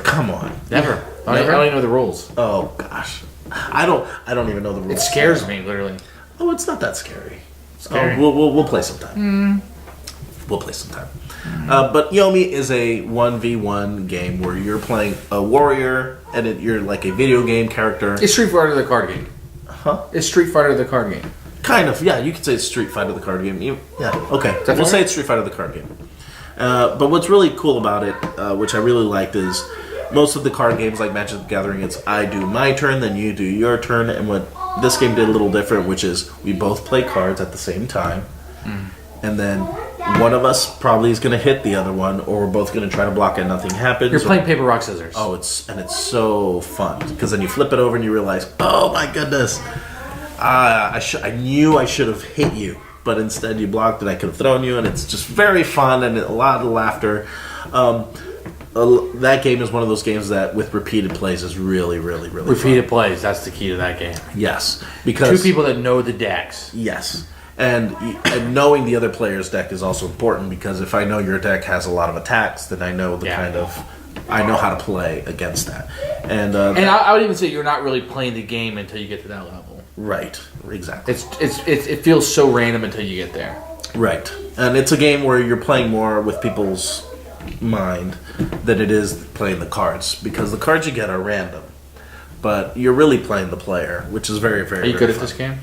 Come on, Never. I don't even know the rules. Oh gosh, I don't even know the rules. It scares me, literally. Oh, it's not that scary. Scary. We'll play sometime. We'll play sometime. But Yomi is a 1v1 game where you're playing a warrior, and you're like a video game character. Is Street Fighter the card game? Huh? Is Street Fighter the card game? Kind of, yeah. You could say it's Street Fighter the card game. Yeah, okay. We'll say it's Street Fighter the card game. But what's really cool about it, which I really liked, is most of the card games like Magic the Gathering, it's I do my turn, then you do your turn, and what this game did a little different, which is we both play cards at the same time, and then one of us probably is going to hit the other one, or we're both going to try to block and nothing happens. You're playing paper, rock, scissors. Oh, it's so fun, because then you flip it over and you realize, oh my goodness, I knew I should have hit you, but instead you blocked and I could have thrown you, and it's just very fun and a lot of laughter. That game is one of those games that with repeated plays is really, really, really Repeated fun. plays, that's the key to that game. Yes, because two people that know the decks. Yes, and knowing the other player's deck is also important, because if I know your deck has a lot of attacks, then I know I know how to play against that. And I would even say you're not really playing the game until you get to that level. Right, exactly. It feels so random until you get there. Right, and it's a game where you're playing more with people's mind than it is playing the cards, because the cards you get are random, but you're really playing the player, which is very, very. Are you very good fun. at this game?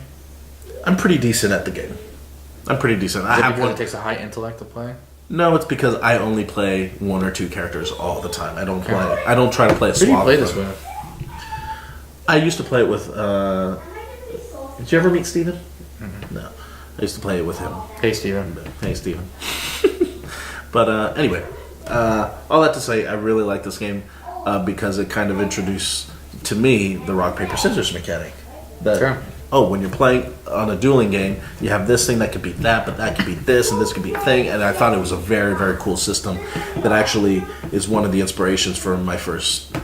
I'm pretty decent at the game. I'm pretty decent. Is it because it takes a high intellect to play? No, it's because I only play one or two characters all the time. I don't play. I don't try to play a Who do you swap. play this with? I used to play it with. Did you ever meet Steven? Mm-hmm. No, I used to play it with him. Hey, Steven. Hey, Steven. But anyway, all that to say, I really like this game because it kind of introduced to me the rock paper scissors mechanic. Sure. Oh, when you're playing on a dueling game, you have this thing that could beat that, but that could beat this, and this could beat a thing. And I thought it was a very, very cool system that actually is one of the inspirations for my first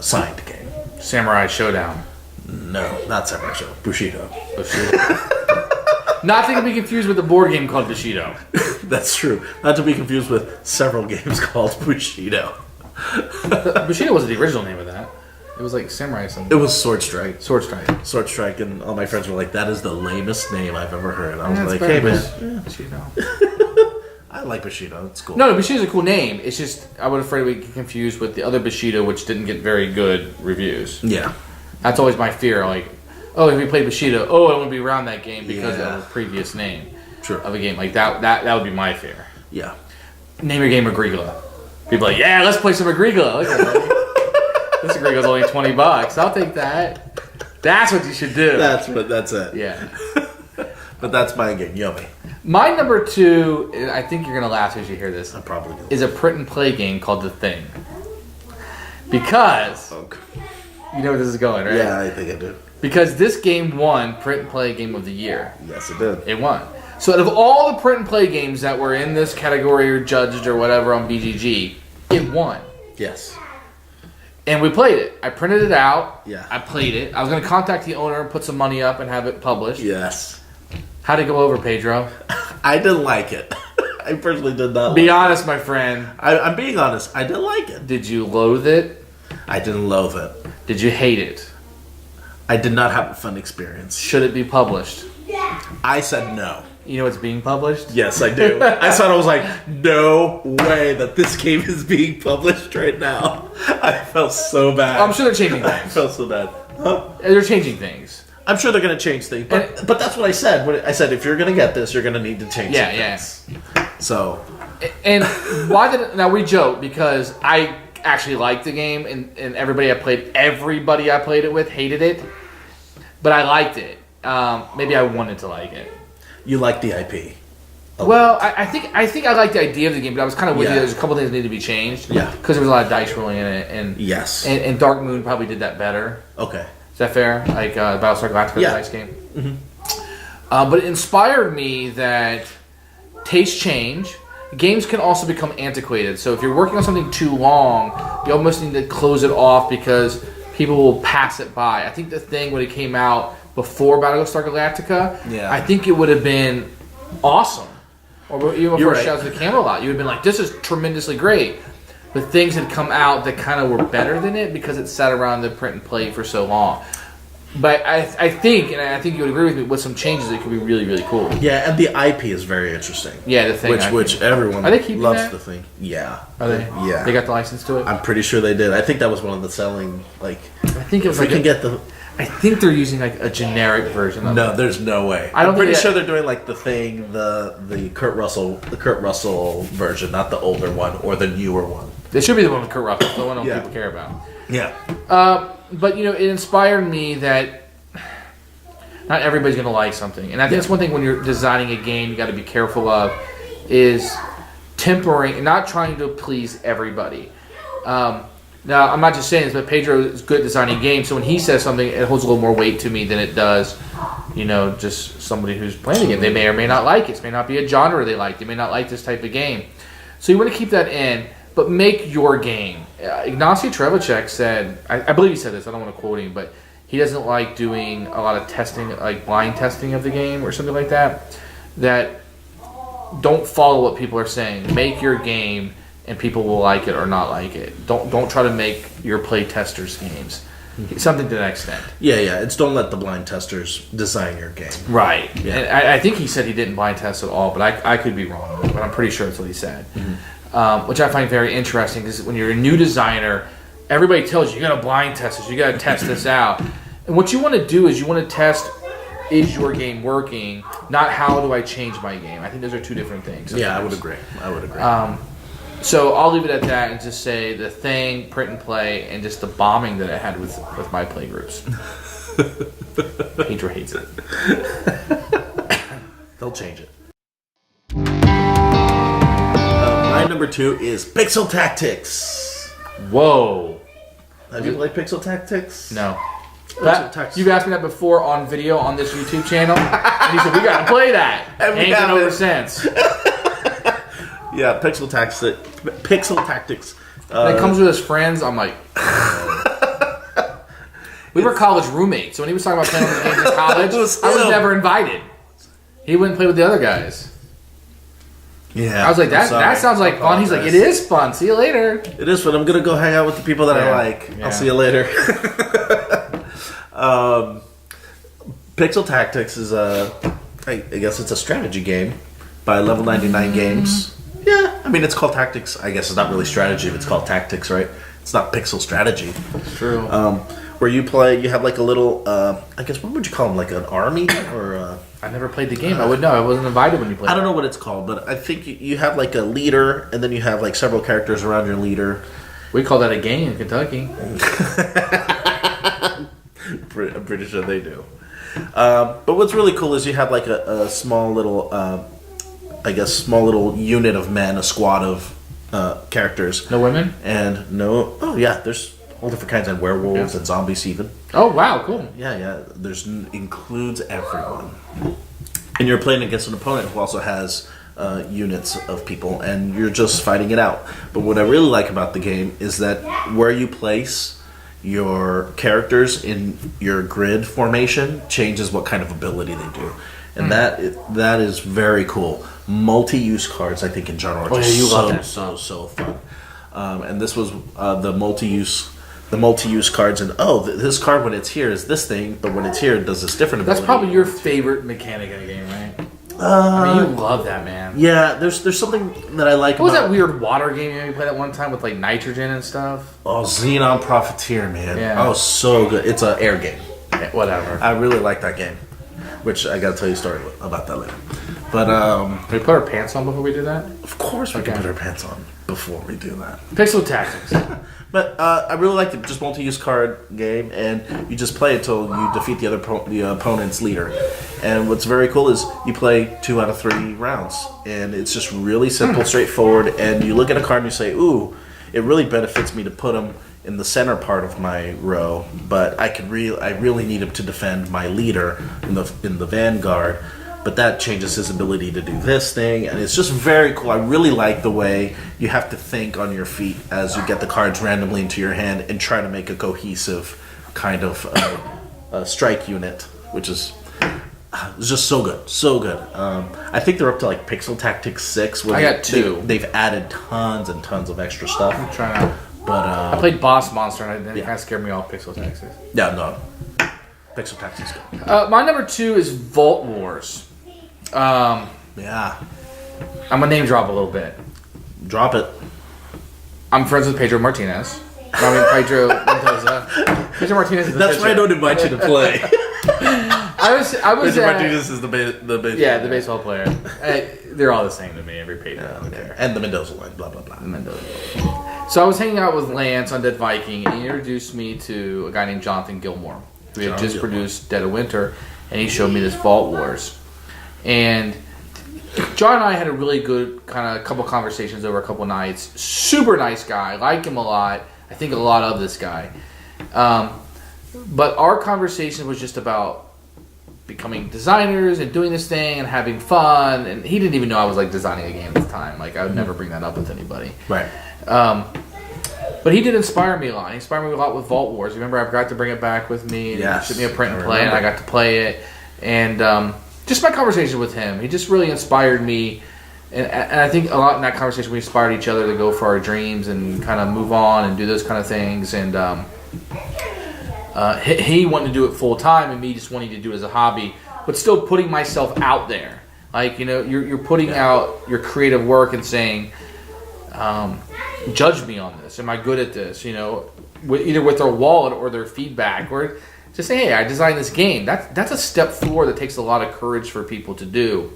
signed game. Samurai Showdown. No, not Samurai Show. Bushido. Not to be confused with the board game called Bushido. That's true. Not to be confused with several games called Bushido. Bushido wasn't the original name of that. It was like Samurai something. It was Sword Strike. Sword Strike. Sword Strike, and all my friends were like, that is the lamest name I've ever heard. I was Yeah, like, it's hey, better man. Bushido. I like Bushido. It's cool. No, Bushido's a cool name. It's just, I was afraid we'd get confused with the other Bushido, which didn't get very good reviews. Yeah. That's always my fear. Like, oh, if we play Bushido, I want to be around that game because of the previous name of a game. Like, that would be my fear. Yeah. Name your game Agricola. People are like, yeah, let's play some Agricola. This Agricola's only $20. I'll take that. That's what you should do. That's it. Yeah. But that's my game, Yomi. My number 2, and I think you're going to laugh as you hear this, I probably do. is a print and play game called The Thing. Because, you know where this is going, right? Yeah, I think I do. Because this game won Print and Play Game of the Year. Yes, it did. It won. So out of all the print and play games that were in this category or judged or whatever on BGG, it won. Yes. And we played it. I printed it out. Yeah. I played it. I was going to contact the owner and put some money up and have it published. Yes. How'd it go over, Pedro? I didn't like it. I personally did not Be honest, my friend. I'm being honest. I didn't like it. Did you loathe it? I didn't loathe it. Did you hate it? I did not have a fun experience. Should it be published? I said no. You know it's being published? Yes, I do. I saw it. I was like, no way that this game is being published right now. I felt so bad. I'm sure they're changing I things. felt so bad. Huh? They're changing things. I'm sure they're going to change things. But that's what I said. I said, if you're going to get this, you're going to need to change things. So. And why did now we joke because I actually liked the game and everybody I played it with hated it, but I liked it. Maybe I wanted to like it. You like the IP? Well, I think I liked the idea of the game, but I was kind of with you. There's a couple things that need to be changed. Yeah, because there was a lot of dice rolling in it, and yes, and Dark Moon probably did that better. Okay, is that fair? Like Battlestar Galactica, the dice game. Mm-hmm. But it inspired me that tastes change, games can also become antiquated. So if you're working on something too long, you almost need to close it off because people will pass it by. I think the thing when it came out before Battlestar Galactica, I think it would have been awesome. Or even before Shadows of the Camelot, you would have been like, this is tremendously great. But things had come out that kind of were better than it because it sat around the print and play for so long. But I think you would agree with me, with some changes, it could be really, really cool. Yeah, and the IP is very interesting. Yeah, the thing. Which everyone loves that? the thing. Yeah. Are they? Yeah. They got the license to it? I'm pretty sure they did. I think that was one of the selling, like... I think it was I think they're using like a generic version of it. No, there's no way. I'm pretty sure they're doing like the thing, the Kurt Russell version, not the older one or the newer one. It should be the one with Kurt Russell, the one people care about. Yeah. But it inspired me that not everybody's going to like something, and I think that's one thing when you're designing a game you got to be careful of is tempering and not trying to please everybody. Now, I'm not just saying this, but Pedro is good at designing games, so when he says something, it holds a little more weight to me than it does, just somebody who's playing the game. They may or may not like it. It may not be a genre they like. They may not like this type of game. So you want to keep that in, but make your game. Ignacy Trzewiczek said, I believe he said this, I don't want to quote him, but he doesn't like doing a lot of testing, like blind testing of the game or something like that. That don't follow what people are saying. Make your game, and people will like it or not like it. Don't try to make your play testers' games. Something to that extent. Yeah. It's don't let the blind testers design your game. Right. Yeah. And I think he said he didn't blind test at all, but I could be wrong. But I'm pretty sure that's what he said. Mm-hmm. Which I find very interesting because when you're a new designer, everybody tells you got to blind test this. You got to test this out. And what you want to do is you want to test, is your game working? Not how do I change my game? I think those are two different things. Yeah, I would agree. So I'll leave it at that and just say the thing, print and play, and just the bombing that I had with my play groups. Pedro hates it. They'll change it. My number 2 is Pixel Tactics. Whoa. Have you played Pixel Tactics? No. You've asked me that before on video on this YouTube channel, and you said, we got to play that. And ain't been over since. Yeah, Pixel Tactics. When it comes with his friends, I'm like... We were college roommates, so when he was talking about playing those games in college, I was never invited. He wouldn't play with the other guys. Yeah. I was like, that sounds like fun. He's like, it is fun. See you later. It is fun. I'm going to go hang out with the people that I like. Yeah. I'll see you later. Pixel Tactics is I guess it's a strategy game by Level 99 Games. Yeah, I mean, it's called Tactics. I guess it's not really strategy if it's called Tactics, right? It's not pixel strategy. It's true. Where you have like a little, I guess, what would you call them? Like an army? Or I never played the game. I would know. I wasn't invited when you played I don't know what it's called, but I think you have like a leader, and then you have like several characters around your leader. We call that a gang in Kentucky. I'm pretty sure they do. But what's really cool is you have like a small little... small little unit of men, a squad of characters. No women? And no... Oh, yeah, there's all different kinds of werewolves and zombies even. Oh, wow, cool. Yeah, includes everyone. And you're playing against an opponent who also has units of people, and you're just fighting it out. But what I really like about the game is that where you place your characters in your grid formation changes what kind of ability they do. And that is very cool. Multi-use cards, I think, in general, are just so fun. And this was the multi-use cards. And this card when it's here is this thing, but when it's here, it does this different ability. That's probably your favorite mechanic in a game, right? I mean, you love that, man. Yeah, there's something that I like. What was that weird water game you played at one time with like nitrogen and stuff? Oh, Xenon Profiteer, man. Yeah. Oh, so good. It's an air game. Yeah, whatever. I really like that game. Which I gotta tell you a story about that later. But can we put our pants on before we do that? Of course we can put our pants on before we do that. Pixel Tactics. But I really like the just multi-use card game, and you just play until you defeat the opponent's leader. And what's very cool is you play 2 out of 3 rounds, and it's just really simple, straightforward. And you look at a card and you say, "Ooh, it really benefits me to put them in the center part of my row, but I really need him to defend my leader in the vanguard." but that changes his ability to do this thing, and it's just very cool. I really like the way you have to think on your feet as you get the cards randomly into your hand and try to make a cohesive kind of strike unit, which is just so good, so good. I think they're up to like Pixel Tactics 6. Where I got 2. They've added tons and tons of extra stuff. I'm trying out. But I played Boss Monster, and it kind of scared me off Pixel Tactics. Yeah, no. Pixel Tactics is good. My number 2 is Vault Wars. Yeah. I'm going to name drop a little bit. Drop it. I'm friends with Pedro Martinez. Pedro Mendoza. Pedro Martinez is the That's pitcher. why I don't invite you to play. I was Pedro at, Martinez is the baseball. Yeah, the baseball player. They're all the same to me, every Pedro. Yeah, okay. And the Mendoza line, blah, blah, blah. The Mendoza. So I was hanging out with Lance on Dead Viking, and he introduced me to a guy named Jonathan Gilmore, who had just produced Dead of Winter, and he showed me this Vault Wars. And John and I had a really good kind of couple conversations over a couple nights. Super nice guy. Like him a lot. I think a lot of this guy. But our conversation was just about becoming designers and doing this thing and having fun. And he didn't even know I was like designing a game at the time. Like I would never bring that up with anybody. Right. But he did inspire me a lot. He inspired me a lot with Vault Wars. Remember, I got to bring it back with me. And yes. He sent me a print and play, and I got to play it. And just my conversation with him, he just really inspired me. And I think a lot in that conversation we inspired each other to go for our dreams and kind of move on and do those kind of things. And he wanted to do it full time, and me just wanting to do it as a hobby, but still putting myself out there. Like, you know, you're putting out your creative work and saying, judge me on this. Am I good at this? You know, either with their wallet or their feedback, or just say, hey, I designed this game. That's a step forward that takes a lot of courage for people to do,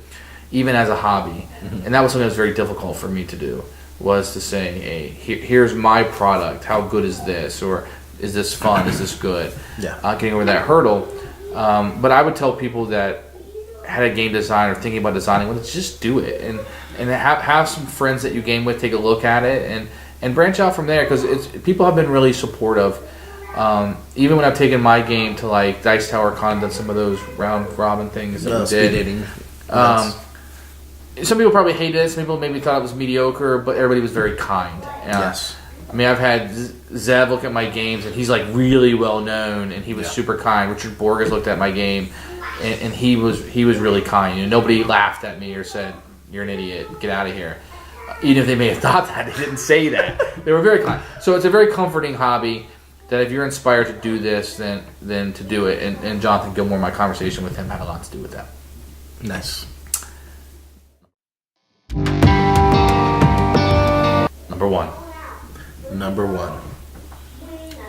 even as a hobby. Mm-hmm. And that was something that was very difficult for me to do, was to say, hey, here's my product. How good is this? Or is this fun? Is this good? Yeah. Getting over that hurdle. But I would tell people that had a game design or thinking about designing, well, just do it. And have some friends that you game with take a look at it and branch out from there, because people have been really supportive. Even when I've taken my game to like Dice Tower Con, done some of those round robin things that we did. Dating. Some people probably hated it. Some people maybe thought it was mediocre, but everybody was very kind. Yes. I mean, I've had Zev look at my games, and he's like really well known, and he was super kind. Richard Borges looked at my game, and he was really kind. You know, nobody laughed at me or said, "You're an idiot, get out of here." Even if they may have thought that, they didn't say that. They were very kind. So it's a very comforting hobby that if you're inspired to do this, then to do it. And Jonathan Gilmore, my conversation with him had a lot to do with that. Nice. Number one.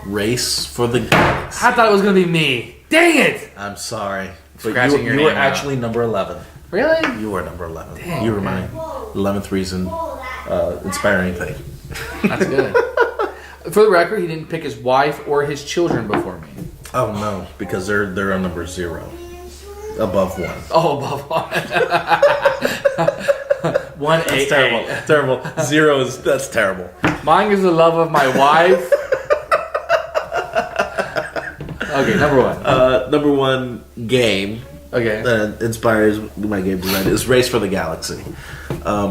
Race for the Galaxy. I thought it was going to be me. Dang it! I'm sorry. But Scratching your you were name out. actually number 11. Really? You were number 11. Dang, you were my 11th reason inspiring thing. That's good. For the record, he didn't pick his wife or his children before me. Oh, no. Because they're on number 0. Above 1. Oh, above 1. 1 That's terrible. Terrible. 0 is... That's terrible. Mine is the love of my wife. Okay, number 1. Number 1 game... Okay. That inspires my game design is Race for the Galaxy,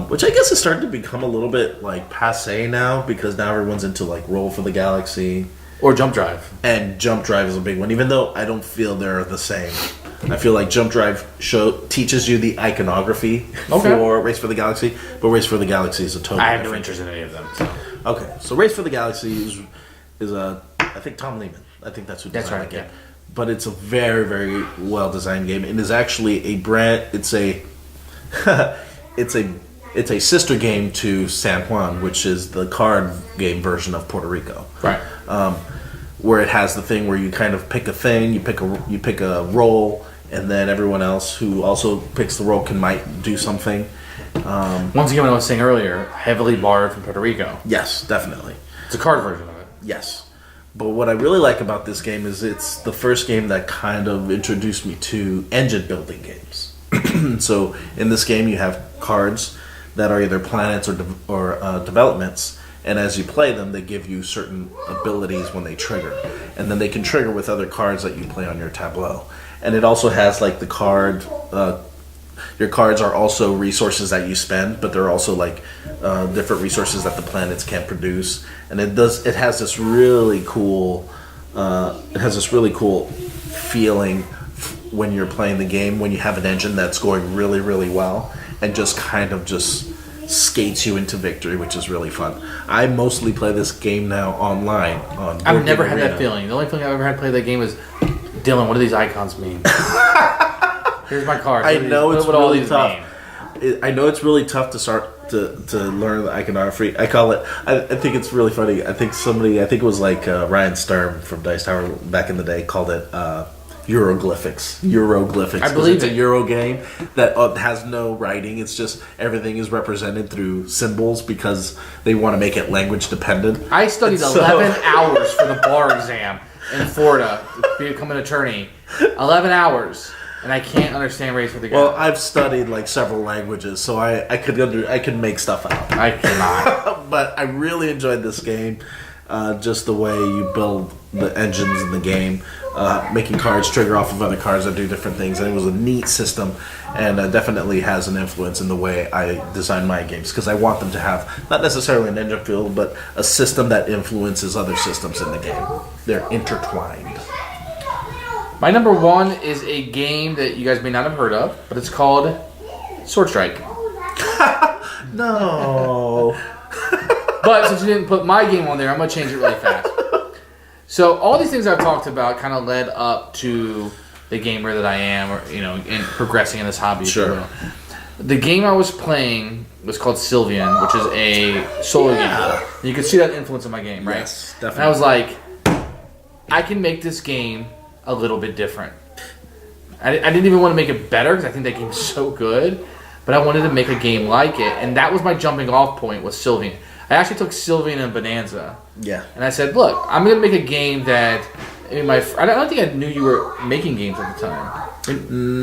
which I guess is starting to become a little bit like passe now, because now everyone's into like Roll for the Galaxy or Jump Drive. And Jump Drive is a big one, even though I don't feel they're the same. I feel like Jump Drive teaches you the iconography for Race for the Galaxy, but Race for the Galaxy is a totally I have no interest in any of them. So. Okay, so Race for the Galaxy is I think Tom Lehman. I think that's who designed the game. Yeah. But it's a very, very well designed game. It is actually a brand. It's a sister game to San Juan, which is the card game version of Puerto Rico. Right. Where it has the thing where you kind of pick a thing, you pick a role, and then everyone else who also picks the role might do something. Once again, what I was saying earlier, heavily borrowed from Puerto Rico. Yes, definitely. It's a card version of it. Yes. But what I really like about this game is it's the first game that kind of introduced me to engine building games. So in this game, you have cards that are either planets or developments, and as you play them, they give you certain abilities when they trigger, and then they can trigger with other cards that you play on your tableau. And it also has like the card. your cards are also resources that you spend, but they're also like different resources that the planets can produce, and it has this really cool feeling when you're playing the game, when you have an engine that's going really, really well and just kind of just skates you into victory, which is really fun. I mostly play this game now online on I've never had Arena. that feeling. The only feeling I've ever had to play that game is, Dylan, what do these icons mean? Here's my cards. I know it's really tough. Mean? I know it's really tough to start to learn the iconography. I call it. I think it's really funny. I think it was like Ryan Sturm from Dice Tower back in the day called it Euroglyphics. I believe it's a Euro game that has no writing. It's just everything is represented through symbols because they want to make it language dependent. I studied 11 hours for the bar exam in Florida to become an attorney. 11 hours. And I can't understand race with the guy. Well, I've studied like several languages, so I could make stuff out. I cannot. But I really enjoyed this game. Just the way you build the engines in the game, making cards trigger off of other cards that do different things. And it was a neat system, and definitely has an influence in the way I design my games, because I want them to have not necessarily an engine feel, but a system that influences other systems in the game. They're intertwined. My number one is a game that you guys may not have heard of, but it's called Sword Strike. No. But since you didn't put my game on there, I'm going to change it really fast. So all these things I've talked about kind of led up to the gamer that I am, or in progressing in this hobby. Sure. If you will. The game I was playing was called Sylvion, which is a solo game. And you can see that influence in my game, right? Yes, definitely. And I was like, I can make this game a little bit different. I didn't even want to make it better because I think that game's so good, but I wanted to make a game like it, and that was my jumping off point was Sylvion. I actually took Sylvion and Bonanza, and I said, look, I'm going to make a game that I don't think I knew you were making games at the time.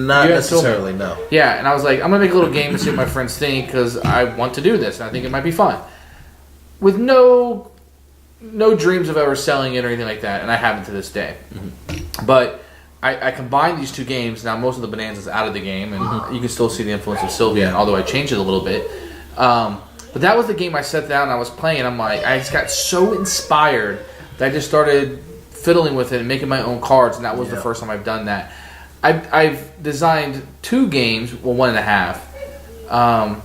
Not necessarily, no. Yeah, and I was like, I'm going to make a little game and see what my friends think because I want to do this, and I think it might be fun. With no dreams of ever selling it or anything like that, and I haven't to this day. Mm-hmm. But I combined these two games. Now most of the Bonanza's out of the game, and you can still see the influence of Sylvion, although I changed it a little bit. But that was the game I sat down and I was playing. I'm like, I just got so inspired that I just started fiddling with it and making my own cards, and that was the first time I've done that. I've designed 2 games, well, 1.5.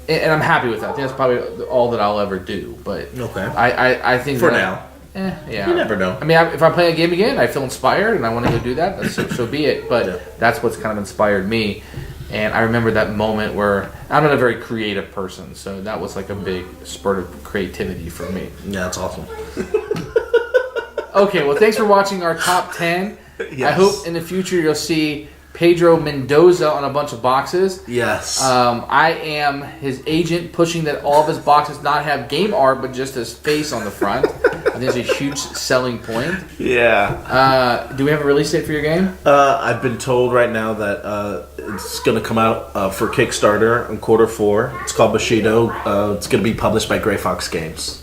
And I'm happy with that. I think that's probably all that I'll ever do. But okay, I think for now, yeah, you never know. I mean, if I play a game again, I feel inspired and I want to go do that. So be it. But that's what's kind of inspired me. And I remember that moment where I'm not a very creative person, so that was like a big spurt of creativity for me. Yeah, that's awesome. Okay, well, thanks for watching our top 10. Yes. I hope in the future you'll see Pedro Mendoza on a bunch of boxes. Yes. I am his agent, pushing that all of his boxes not have game art, but just his face on the front. I think it's a huge selling point. Yeah. Do we have a release date for your game? I've been told right now that it's going to come out for Kickstarter in Q4. It's called Bushido. It's going to be published by Gray Fox Games.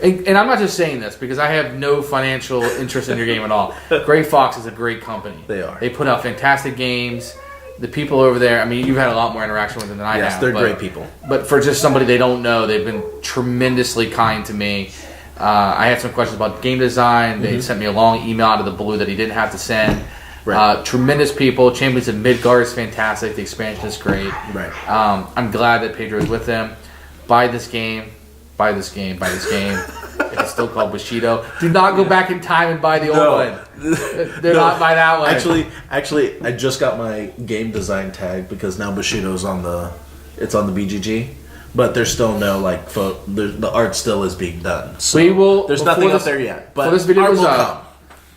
And I'm not just saying this because I have no financial interest in your game at all. Gray Fox is a great company. They are. They put out fantastic games. The people over there, I mean, you've had a lot more interaction with them than I have. Yes, they're great people. But for just somebody they don't know, they've been tremendously kind to me. I had some questions about game design. They sent me a long email out of the blue that he didn't have to send. Right. Tremendous people. Champions of Midgard is fantastic. The expansion is great. Right. I'm glad that Pedro is with them. Buy this game. Buy this game. Buy this game. It's still called Bushido. Do not go back in time and buy the old one. Do not buy that one. Actually, I just got my game design tag because now Bushido's on the BGG, but there's still no the art still is being done. So we will. There's nothing up there yet. But this video art goes will up, come.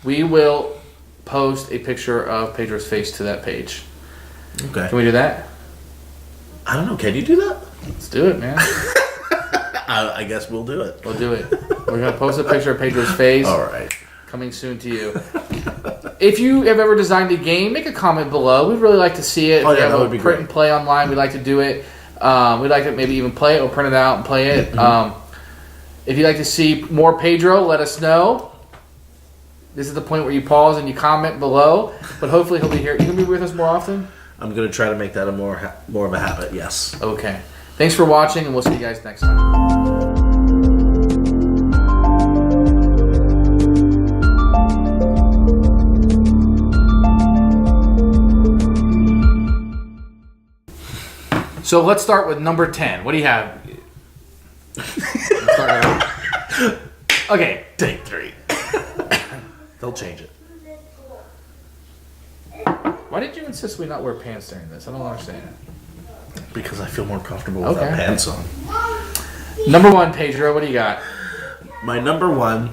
we will post a picture of Pedro's face to that page. Okay. Can we do that? I don't know. Can you do that? Let's do it, man. I guess we'll do it. We'll do it. We're going to post a picture of Pedro's face. All right. Coming soon to you. If you have ever designed a game, make a comment below. We'd really like to see it. If you have that would a be print great. and play online, we'd like to do it. We'd like to maybe even play it or print it out and play it. If you'd like to see more Pedro, let us know. This is the point where you pause and you comment below. But hopefully he'll be here. You going to be with us more often? I'm going to try to make that a more of a habit. Yes. Okay. Thanks for watching, and we'll see you guys next time. So let's start with number 10. What do you have? Okay, Take 3. They'll change it. why did you insist we not wear pants during this? I don't understand. Because I feel more comfortable without pants on. Number 1, Pedro, what do you got? My number 1.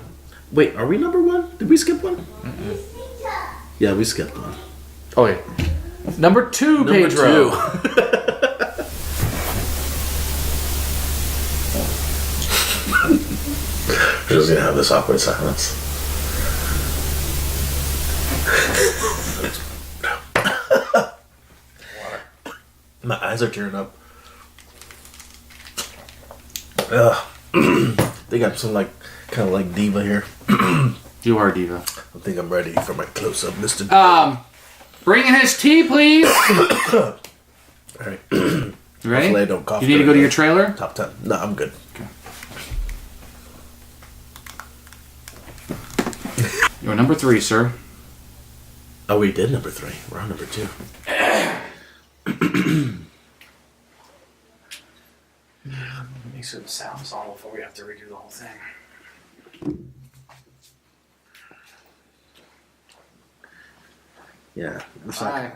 Wait, are we number 1? Did we skip one? Mm-mm. Yeah, we skipped one. Oh, wait. Number 2, Pedro. Number 2. We're just gonna have this awkward silence. My eyes are tearing up. I think I'm some kind of like diva here. You are a diva. I think I'm ready for my close-up, Mr. Bring in his tea, please. All right. You ready? Hopefully I don't cough. You need to go to your trailer? Top 10. No, I'm good. Okay. You're number 3, sir. Oh, we did number 3. We're on number 2. Make sure the sound's on before we have to redo the whole thing. Yeah. Bye.